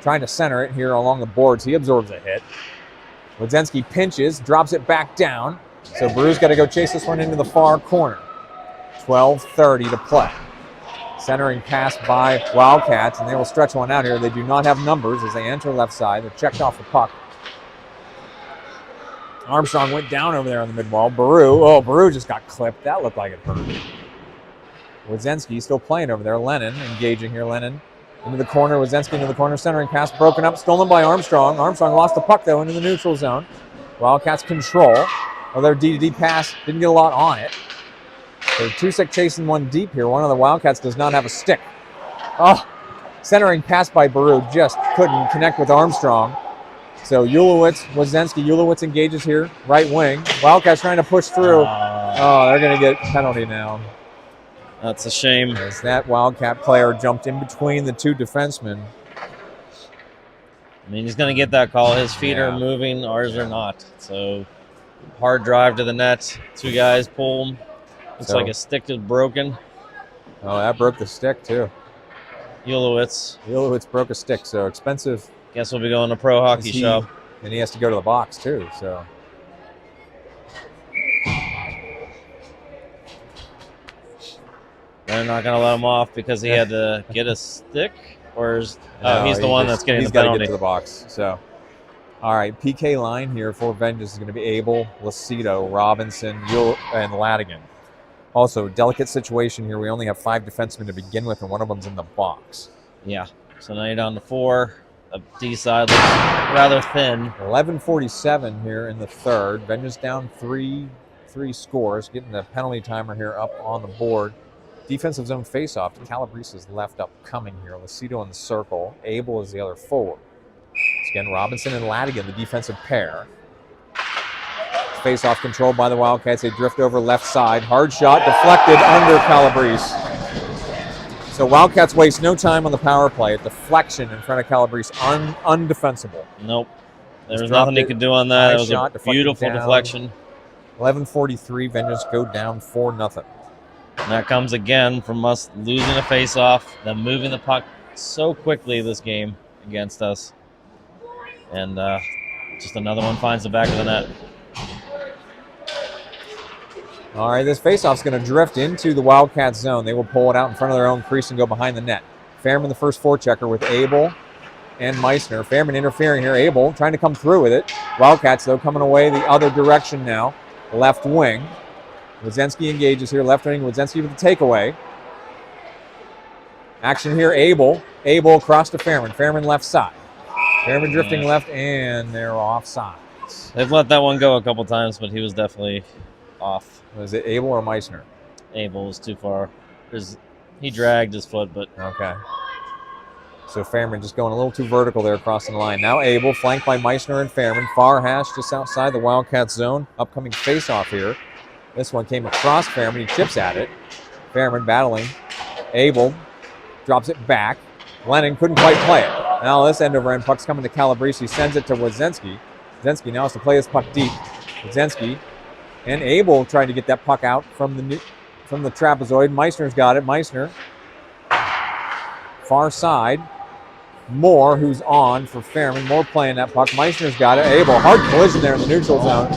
A: trying to center it here along the boards. He absorbs a hit. Wadzinski pinches, drops it back down. So Baru's got to go chase this one into the far corner. 12:30 to play. Centering pass by Wildcats, and they will stretch one out here. They do not have numbers as they enter left side. They're checked off the puck. Armstrong went down over there on the mid-wall. Baru just got clipped. That looked like it hurt. Wadzinski still playing over there. Lennon engaging here. Lennon into the corner. Wadzinski into the corner. Centering pass broken up. Stolen by Armstrong. Armstrong lost the puck, though, into the neutral zone. Wildcats control. Well, their D-to-D pass didn't get a lot on it. So Tusick chasing one deep here. One of the Wildcats does not have a stick. Oh, centering pass by Baru just couldn't connect with Armstrong. So Wadzinski engages here, right wing. Wildcats trying to push through. Oh, they're going to get penalty now.
B: That's a shame.
A: As that Wildcat player jumped in between the two defensemen.
B: I mean, he's going to get that call. His feet
A: Yeah.
B: are moving, ours are not. So, hard drive to the net. Two guys pull him. Looks like his stick is broken.
A: Oh, that broke the stick, too.
B: Ulowitz
A: broke a stick, so expensive.
B: Guess we'll be going to Pro Hockey Shop.
A: And he has to go to the box, too, so.
B: They're not going to let him off because he had to get a stick? Or is, he's the one that's getting the
A: penalty. He's got to get to the box, so. All right, PK line here for Vengeance is going to be Abel, Lacido, Robinson, and Ladigan. Also, delicate situation here. We only have 5 defensemen to begin with, and one of them's in the box.
B: Yeah, so now you're down to 4. The D side looks rather thin.
A: 11:47 here in the third. Vengeance down three scores, getting the penalty timer here up on the board. Defensive zone faceoff. Calabrese is left up coming here. Lacido in the circle. Abel is the other forward. It's again Robinson and Ladigan, the defensive pair. Face-off controlled by the Wildcats. They drift over left side. Hard shot deflected under Calabrese. So Wildcats waste no time on the power play. A deflection in front of Calabrese. Undefensible.
B: Nope. There was nothing he could do on that. It was a beautiful deflection.
A: 11:43. Vengeance go down 4-0.
B: And that comes again from us losing a face-off, them moving the puck so quickly this game against us. And just another one finds the back of the net.
A: All right, this faceoff's going to drift into the Wildcats zone. They will pull it out in front of their own crease and go behind the net. Fairman, the first forechecker with Abel and Meissner. Fairman interfering here. Abel trying to come through with it. Wildcats, though, coming away the other direction now. Left wing. Wodzinski engages here. Left wing. Wodzinski with the takeaway. Action here. Abel. Abel across to Fairman. Fairman left side. Fairman drifting left, and they're offsides.
B: They've let that one go a couple times, but he was definitely off.
A: Was it Abel or Meissner?
B: Abel was too far. He dragged his foot, but...
A: Okay. So Fairman just going a little too vertical there crossing the line. Now Abel, flanked by Meissner and Fairman. Far hash just outside the Wildcats zone. Upcoming face-off here. This one came across Fairman. He chips at it. Fairman battling. Abel drops it back. Lennon couldn't quite play it. Now this end-over-end puck's coming to Calabrese. Sends it to Wodzinski. Wodzinski now has to play this puck deep. Wodzinski and Abel trying to get that puck out from the trapezoid. Meissner's got it. Meissner. Far side. Moore, who's on for Fairman. Moore playing that puck. Meissner's got it. Abel, hard collision there in the neutral zone.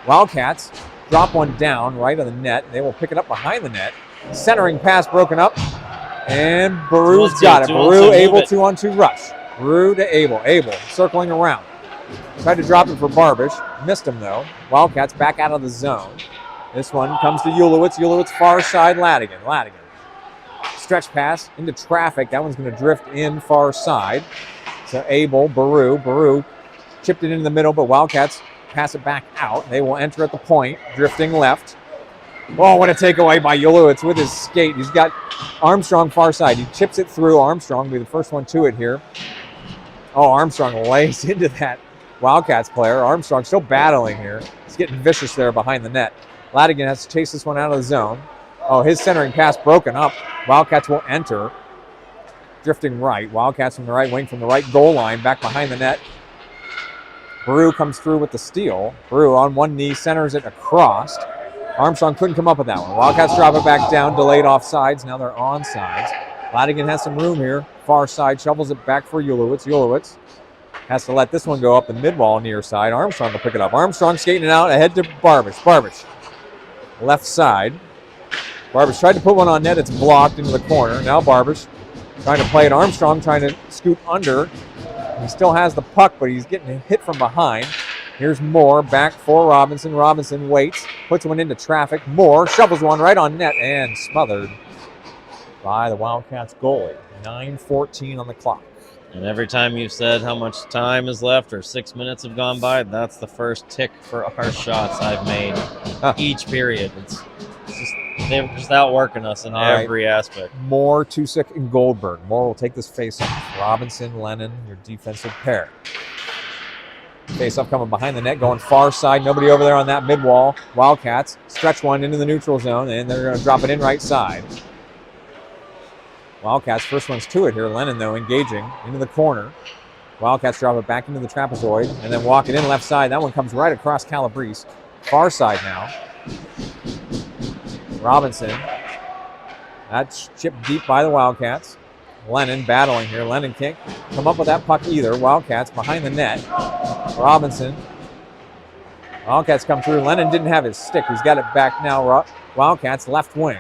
A: Wildcats drop one down right on the net. They will pick it up behind the net. Centering pass broken up. And Baru's got it. Baru able 2-on-2 rush. Baru to Abel. Abel circling around. Tried to drop it for Barbish. Missed him though. Wildcats back out of the zone. This one comes to Ulowitz. Ulowitz far side Ladigan. Ladigan. Stretch pass into traffic. That one's going to drift in far side. So Abel, Baru. Baru chipped it into the middle, but Wildcats pass it back out. They will enter at the point. Drifting left. Oh, what a takeaway by Ulowitz with his skate. He's got Armstrong far side. He chips it through. Armstrong will be the first one to it here. Oh, Armstrong lays into that Wildcats player. Armstrong still battling here. He's getting vicious there behind the net. Ladigan has to chase this one out of the zone. Oh, his centering pass broken up. Wildcats will enter. Drifting right. Wildcats from the right wing, from the right goal line, back behind the net. Baru comes through with the steal. Baru on one knee, centers it across. Armstrong couldn't come up with that one. Wildcats drop it back down, delayed offsides. Now they're onside. Ladigan has some room here. Far side, shovels it back for Ulowitz. Ulowitz has to let this one go up the mid-wall near side. Armstrong will pick it up. Armstrong skating it out ahead to Barbish. Barbish, left side. Barbish tried to put one on net. It's blocked into the corner. Now Barbish trying to play it. Armstrong trying to scoot under. He still has the puck, but he's getting hit from behind. Here's Moore back for Robinson. Robinson waits, puts one into traffic. Moore shovels one right on net and smothered by the Wildcats goalie. 9:14 on the clock.
B: And every time you've said how much time is left or 6 minutes have gone by, that's the first tick for our shots I've made each period. It's just, they're just outworking us in every aspect.
A: Moore, Tusick, and Goldberg. Moore will take this face off. Robinson, Lennon, your defensive pair. Face-off coming behind the net, going far side. Nobody over there on that mid-wall. Wildcats stretch one into the neutral zone, and they're going to drop it in right side. Wildcats, first one's to it here. Lennon, though, engaging into the corner. Wildcats drop it back into the trapezoid, and then walk it in left side. That one comes right across Calabrese. Far side now. Robinson. That's chipped deep by the Wildcats. Lennon battling here. Lennon can't come up with that puck either. Wildcats behind the net. Robinson. Wildcats come through. Lennon didn't have his stick. He's got it back now. Wildcats left wing.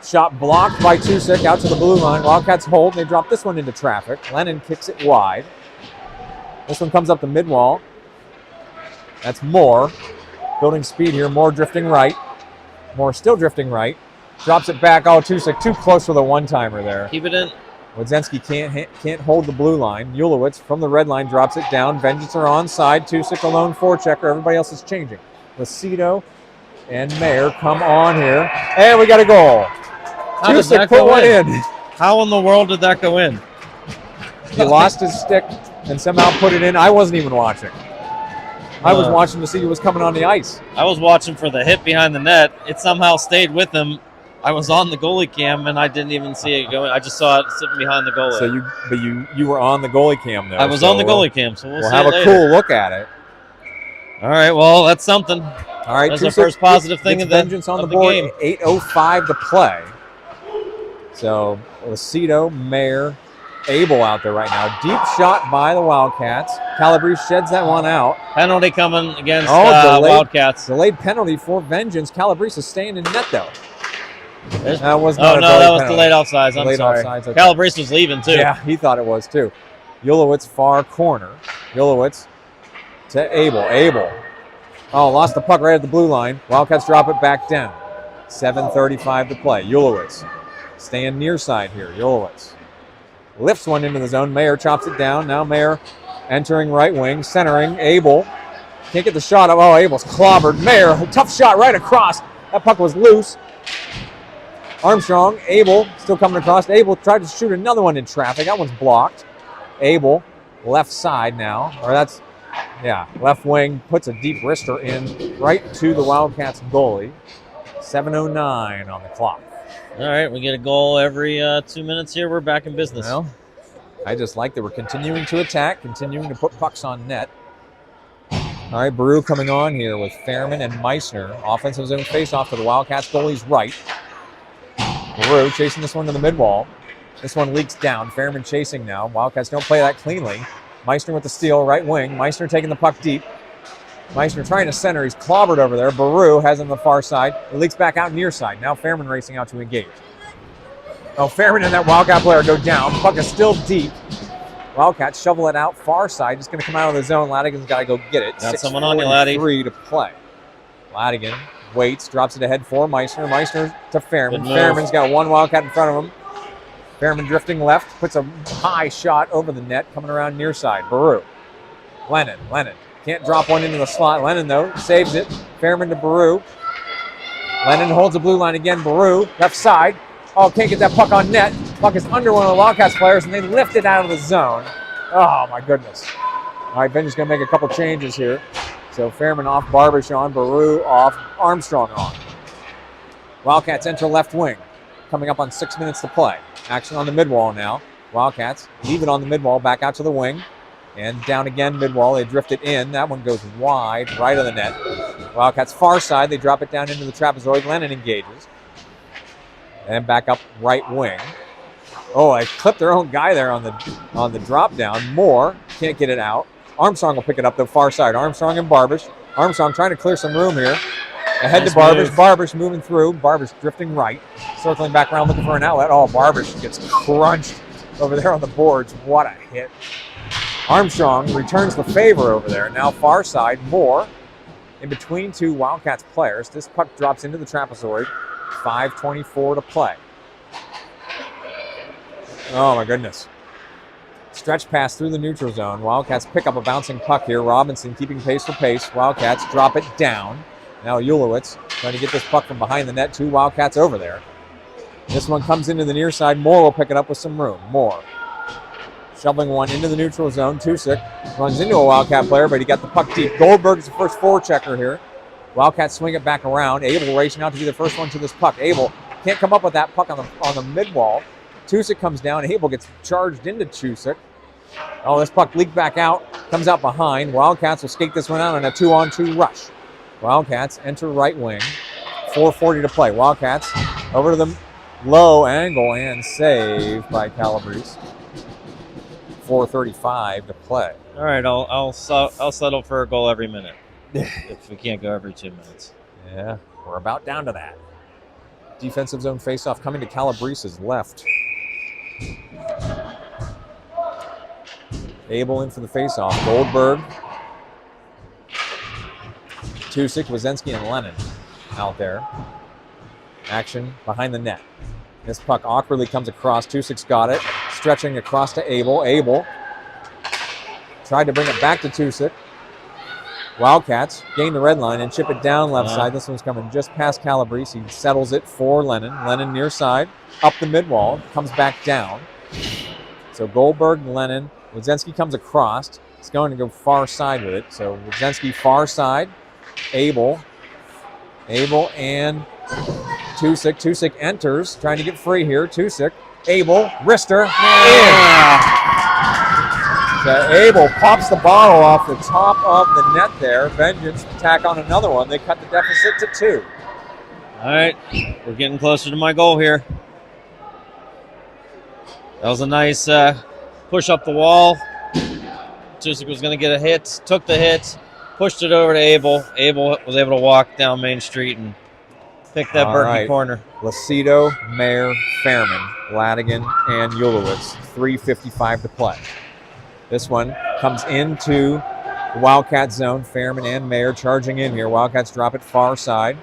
A: Shot blocked by Tusick out to the blue line. Wildcats hold. They drop this one into traffic. Lennon kicks it wide. This one comes up the mid-wall. That's Moore. Building speed here. Moore drifting right. Moore still drifting right. Drops it back. Oh, Tusick too close for the one-timer there.
B: Keep it in.
A: Wodzinski can't hold the blue line. Ulowitz from the red line drops it down. Vengeance are onside. Tusick alone forechecker. Everybody else is changing. Lucido and Mayer come on here. And we got a goal.
B: How did that
A: put
B: go
A: one
B: in?
A: in.
B: How in the world did that go in?
A: He lost his stick and somehow put it in. I wasn't even watching. I was watching to see who was coming on the ice.
B: I was watching for the hit behind the net. It somehow stayed with him. I was on the goalie cam and I didn't even see it going. I just saw it sitting behind the goalie.
A: So you were on the goalie cam though.
B: I was on the goalie cam, so we'll see
A: have
B: it
A: a
B: later.
A: cool look at it.
B: All right, well that's something.
A: All right,
B: that's the first positive thing of the
A: Vengeance on the board.
B: game.
A: 8:05 to play. So Lucido, Mayer, Abel out there right now. Deep shot by the Wildcats. Calabrese sheds that one out.
B: Penalty coming against
A: delayed,
B: Wildcats.
A: Delayed penalty for Vengeance. Calabrese is staying in net though.
B: That
A: was
B: that was
A: penalty.
B: delayed offsides. I'm
A: Delayed
B: sorry.
A: offsides, okay.
B: Calabrese was leaving too.
A: Yeah, he thought it was too. Ulowitz far corner. Ulowitz to Abel. Abel. Oh, lost the puck right at the blue line. Wildcats drop it back down. 7:35 to play. Ulowitz staying near side here. Ulowitz lifts one into the zone. Mayer chops it down. Now Mayer entering right wing, centering. Abel can't get the shot up. Oh, Abel's clobbered. Mayer, tough shot right across. That puck was loose. Armstrong, Abel still coming across. Abel tried to shoot another one in traffic. That one's blocked. Abel, left side now. Left wing, puts a deep wrister in right to the Wildcats goalie. 7:09 on the clock.
B: All right, we get a goal every 2 minutes here. We're back in business.
A: Well, I just like that we're continuing to attack, continuing to put pucks on net. All right, Baru coming on here with Fairman and Meissner. Offensive zone face-off to the Wildcats goalie's right. Baru chasing this one to the mid-wall. This one leaks down. Fairman chasing now. Wildcats don't play that cleanly. Meissner with the steal, right wing. Meissner taking the puck deep. Meissner trying to center. He's clobbered over there. Baru has on the far side. It leaks back out near side. Now Fairman racing out to engage. Oh, Fairman and that Wildcat player go down. Puck is still deep. Wildcats shovel it out far side. Just going to come out of the zone. Ladigan's got to go get it.
B: Got someone on you, Laddie.
A: 6:43 to play. Ladigan waits, drops it ahead for Meissner. Meissner to Fairman. Fairman's got one Wildcat in front of him. Fairman drifting left, puts a high shot over the net, coming around near side. Baru. Lennon can't drop one into the slot. Lennon, though, saves it. Fairman to Baru. Lennon holds the blue line again. Baru, left side. Oh, can't get that puck on net. Puck is under one of the Wildcats players, and they lift it out of the zone. Oh, my goodness. All right, Ben's going to make a couple changes here. So Fairman off, Barbish on, Baru off, Armstrong on. Wildcats enter left wing. Coming up on 6 minutes to play. Action on the mid-wall now. Wildcats leave it on the mid-wall, back out to the wing. And down again mid-wall, they drift it in. That one goes wide, right of the net. Wildcats far side, they drop it down into the trapezoid. Lennon engages. And back up right wing. Oh, I clipped their own guy there on the drop down. Moore can't get it out. Armstrong will pick it up the far side. Armstrong and Barbish. Armstrong trying to clear some room here. Ahead nice to Barbish. Move. Barbish moving through. Barbish drifting right. Circling back around looking for an outlet. Oh, Barbish gets crunched over there on the boards. What a hit. Armstrong returns the favor over there. Now far side. Moore in between two Wildcats players. This puck drops into the trapezoid. 5:24 to play. Oh, my goodness. Stretch pass through the neutral zone. Wildcats pick up a bouncing puck here. Robinson keeping pace for pace. Wildcats drop it down. Now Ulowitz trying to get this puck from behind the net. Two Wildcats over there. This one comes into the near side. Moore will pick it up with some room. Moore shoveling one into the neutral zone. Tusick runs into a Wildcat player, but he got the puck deep. Goldberg's the first forechecker here. Wildcats swing it back around. Abel racing out to be the first one to this puck. Abel can't come up with that puck on the mid wall. Tusick comes down. Abel gets charged into Tusick. Oh, this puck leaked back out. Comes out behind. Wildcats will skate this one out in a 2-on-2 rush. Wildcats enter right wing. 4:40 to play. Wildcats over to the low angle and save by Calabrese. 4:35 to play.
B: All right, I'll settle for a goal every minute if we can't go every 2 minutes.
A: Yeah, we're about down to that. Defensive zone faceoff coming to Calabrese's left. Abel in for the faceoff. Goldberg, Tusick, Wazensky, and Lennon out there. Action behind the net. This puck awkwardly comes across. Tusick's got it. Stretching across to Abel. Abel tried to bring it back to Tusick. Wildcats gain the red line and chip it down left side. This one's coming just past Calabrese. He settles it for Lennon. Lennon near side, up the mid wall, comes back down. So Goldberg, Lennon, Wazensky comes across. He's going to go far side with it. So Wazensky far side. Abel and Tusick. Tusick enters, trying to get free here. Tusick, Abel, wrister, So Abel pops the bottle off the top of the net there. Vengeance tack on another one. They cut the deficit to 2.
B: All right, we're getting closer to my goal here. That was a nice push up the wall. Tusick was going to get a hit, took the hit, pushed it over to Abel. Abel was able to walk down Main Street and pick that Berkey corner.
A: Lucido, Mayer, Fairman, Ladigan, and Ulowitz. 3:55 to play. This one comes into the Wildcat zone. Fairman and Mayer charging in here. Wildcats drop it far side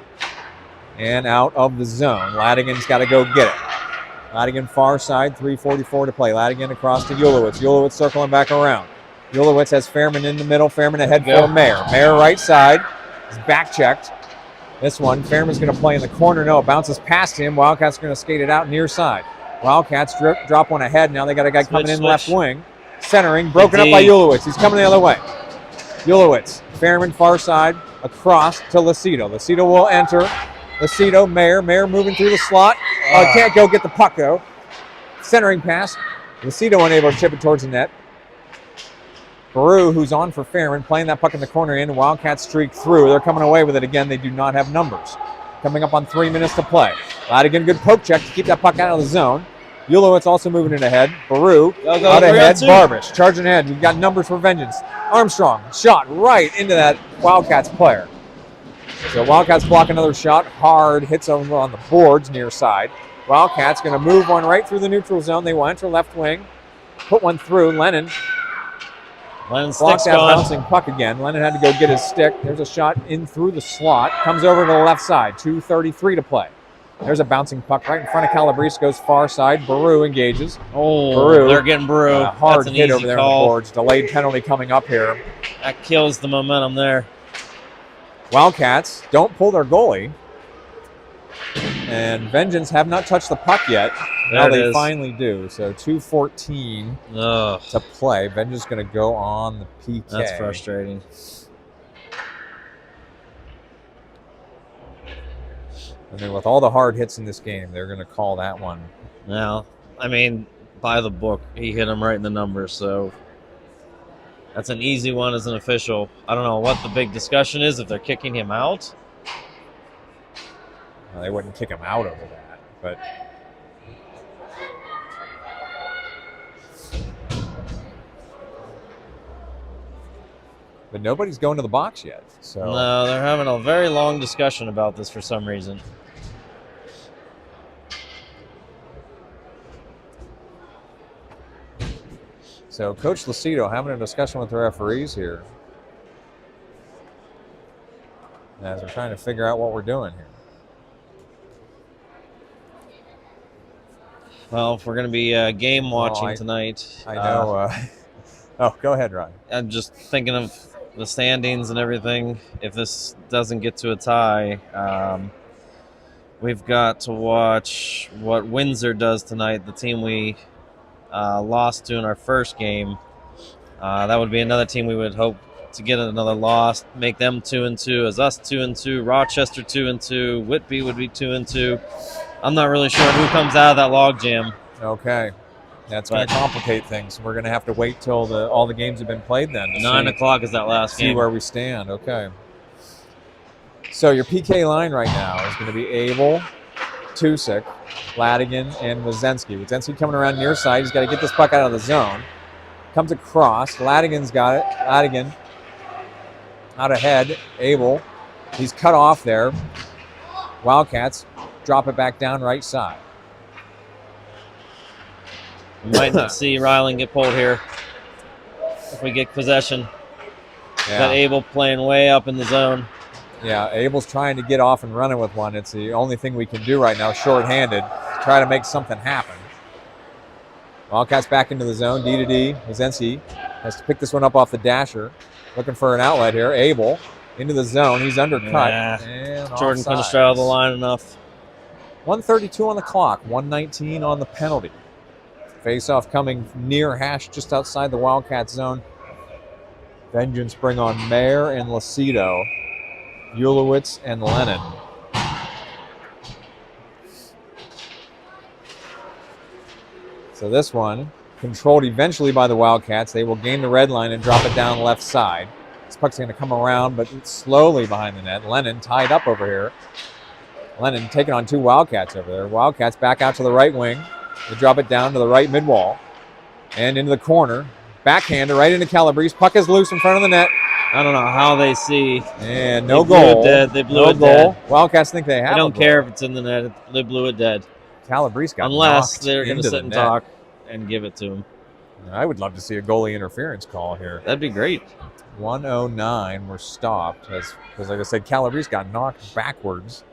A: and out of the zone. Ladigan's got to go get it. Ladigan far side, 3:44 to play. Ladigan across to Ulowitz. Ulowitz circling back around. Ulowitz has Fairman in the middle. Fairman ahead for Mayer. Mayer right side. He's back checked. This one, Fairman's going to play in the corner. No, it bounces past him. Wildcats are going to skate it out near side. Wildcats drop one ahead. Now they got a guy coming in left wing. Centering, broken up by Ulowitz. He's coming the other way. Ulowitz, Fairman far side, across to Lucido. Lucido will enter. Lucido, Mayer moving through the slot. Can't go get the puck though. Centering pass. Lucido unable to chip it towards the net. Baru, who's on for Fairman, playing that puck in the corner in. Wildcats streak through. They're coming away with it again. They do not have numbers. Coming up on 3 minutes to play. Ladigan, good poke check to keep that puck out of the zone. Ulowitz also moving it ahead. Baru out ahead. Barbish charging ahead. We've got numbers for Vengeance. Armstrong shot right into that Wildcats player. So Wildcats block another shot. Hard hits over on the boards near side. Wildcats going to move one right through the neutral zone. They will enter left wing. Put one through. Lennon's blocked that bouncing puck again. Lennon had to go get his stick. There's a shot in through the slot. Comes over to the left side. 2:33 to play. There's a bouncing puck right in front of Calabrese. Goes far side. Baru engages.
B: Baru. They're getting Baru.
A: Hard hit over there on the boards. Delayed penalty coming up here.
B: That kills the momentum there.
A: Wildcats don't pull their goalie. And Vengeance have not touched the puck yet. Now they finally do. So 2:14 to play. Vengeance going to go on the PK.
B: That's frustrating.
A: I mean, with all the hard hits in this game, they're going to call that one.
B: Now, I mean, by the book, he hit him right in the numbers, so that's an easy one as an official. I don't know what the big discussion is, if they're kicking him out.
A: Well, they wouldn't kick him out over that, but... But nobody's going to the box yet. So
B: no, they're having a very long discussion about this for some reason.
A: So Coach Lucido having a discussion with the referees here as we're trying to figure out what we're doing here.
B: Well, if we're going to be game watching tonight.
A: I know. Oh, go ahead, Ryan.
B: I'm just thinking of the standings and everything. If this doesn't get to a tie, we've got to watch what Windsor does tonight, the team we lost to in our first game. That would be another team we would hope to get another loss, make them 2-2, as us 2-2, Rochester 2-2, Whitby would be 2-2. I'm not really sure who comes out of that logjam.
A: Okay. That's going to complicate things. We're going to have to wait till all the games have been played then.
B: 9 o'clock is that last game.
A: See where we stand. Okay. So your PK line right now is going to be Abel, Tusick, Ladigan, and Wazensky. Wazensky coming around near side. He's got to get this puck out of the zone. Comes across. Ladigan's got it. Ladigan out ahead. Abel. He's cut off there. Wildcats drop it back down right side.
B: We might not see Ryland get pulled here if we get possession.
A: Yeah.
B: Got Abel playing way up in the zone.
A: Yeah, Abel's trying to get off and running with one. It's the only thing we can do right now, shorthanded, to try to make something happen. Wildcats back into the zone, D to D. Wazensky has to pick this one up off the dasher. Looking for an outlet here. Abel into the zone. He's undercut.
B: Yeah.
A: And
B: Jordan couldn't straddle the line enough.
A: 1:32 on the clock, 1:19 on the penalty. Face-off coming near hash just outside the Wildcats zone. Vengeance bring on Mayer and Lucido, Ulowitz and Lennon. So this one, controlled eventually by the Wildcats. They will gain the red line and drop it down left side. This puck's going to come around, but slowly behind the net. Lennon tied up over here. Lennon taking on 2 Wildcats over there. Wildcats back out to the right wing. They drop it down to the right mid-wall and into the corner. Backhander right into Calabrese. Puck is loose in front of the net.
B: I don't know how they see.
A: And no goal.
B: They blew it dead.
A: Wildcats think they have
B: I don't care if it's in the net. They blew it dead.
A: Calabrese got
B: Unless
A: knocked
B: they're going to
A: into
B: sit
A: the
B: and
A: net.
B: talk and give it to him.
A: I would love to see a goalie interference call here.
B: That'd be great.
A: 1:09 we're stopped because, like I said, Calabrese got knocked backwards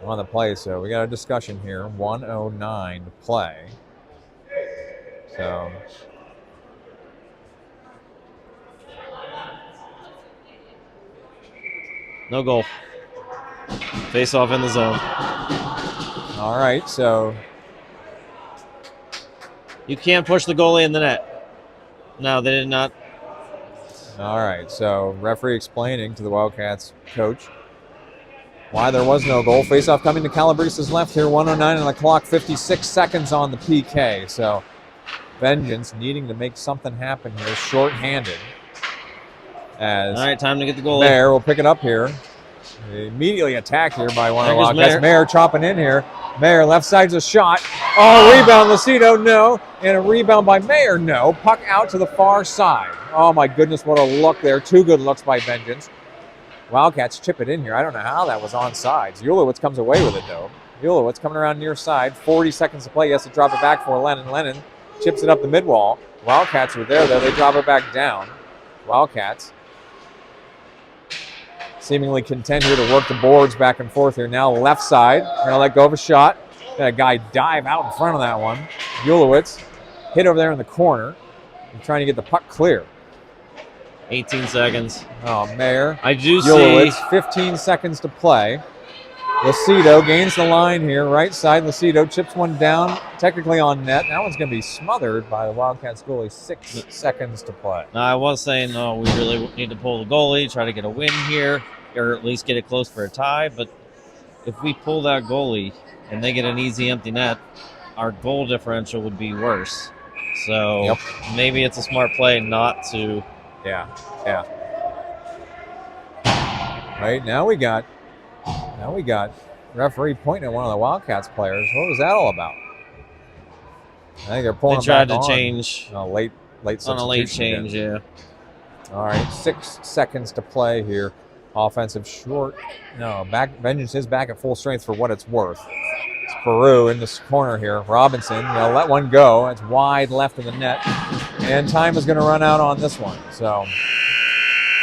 A: on the play. So we got a discussion here. 1:09 to play. So
B: no goal. Face off in the zone.
A: all right, so
B: You can't push the goalie in the net. No, they did not.
A: all right, so referee explaining to the Wildcats coach why there was no goal. Face-off coming to Calabrese's left here. 1:09 on the clock. 56 seconds on the PK. So Vengeance needing to make something happen here. Short-handed. As
B: All right, time to get the goalie.
A: Mayer will pick it up here. Immediately attacked here by one of the
B: There goes
A: Wildcats.
B: Mayer.
A: Mayer chopping in here. Mayer left side's a shot. Oh, rebound Lucido, no. And a rebound by Mayer, no. Puck out to the far side. Oh my goodness, what a look there. 2 good looks by Vengeance. Wildcats chip it in here. I don't know how that was onside. Ulowitz comes away with it though. Ulowitz coming around near side. 40 seconds to play. He has to drop it back for Lennon. Lennon chips it up the mid-wall. Wildcats were there though. They drop it back down. Wildcats seemingly content here to work the boards back and forth here. Now left side. Going to let go of a shot. Got a guy dive out in front of that one. Ulowitz hit over there in the corner and trying to get the puck clear.
B: 18 seconds.
A: Oh, Mayer.
B: I do
A: Ulowitz,
B: see.
A: 15 seconds to play. Lucido gains the line here. Right side, Lucido chips one down, technically on net. That one's going to be smothered by the Wildcats goalie. 6 seconds to play.
B: Now, I was saying, no, we really need to pull the goalie, try to get a win here, or at least get it close for a tie. But if we pull that goalie and they get an easy empty net, our goal differential would be worse. So maybe it's a smart play not to.
A: Yeah. Right, now we got referee pointing at one of the Wildcats players. What was that all about? I think they're pulling
B: They tried
A: him back
B: to
A: on.
B: change
A: A late
B: on a late
A: substitution
B: change,
A: again.
B: yeah.
A: All right, 6 seconds to play here. Offensive short. No, back. Vengeance is back at full strength for what it's worth. It's Peru in this corner here. Robinson, let one go. It's wide left of the net. And time is going to run out on this one. So, all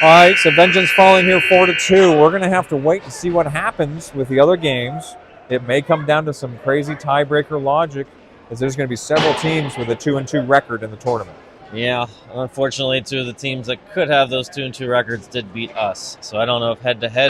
A: right, so Vengeance falling here 4-2. We're going to have to wait and see what happens with the other games. It may come down to some crazy tiebreaker logic, as there's going to be several teams with a 2-2 record in the tournament.
B: Yeah, unfortunately, 2 of the teams that could have those 2-2 records did beat us. So I don't know if head-to-head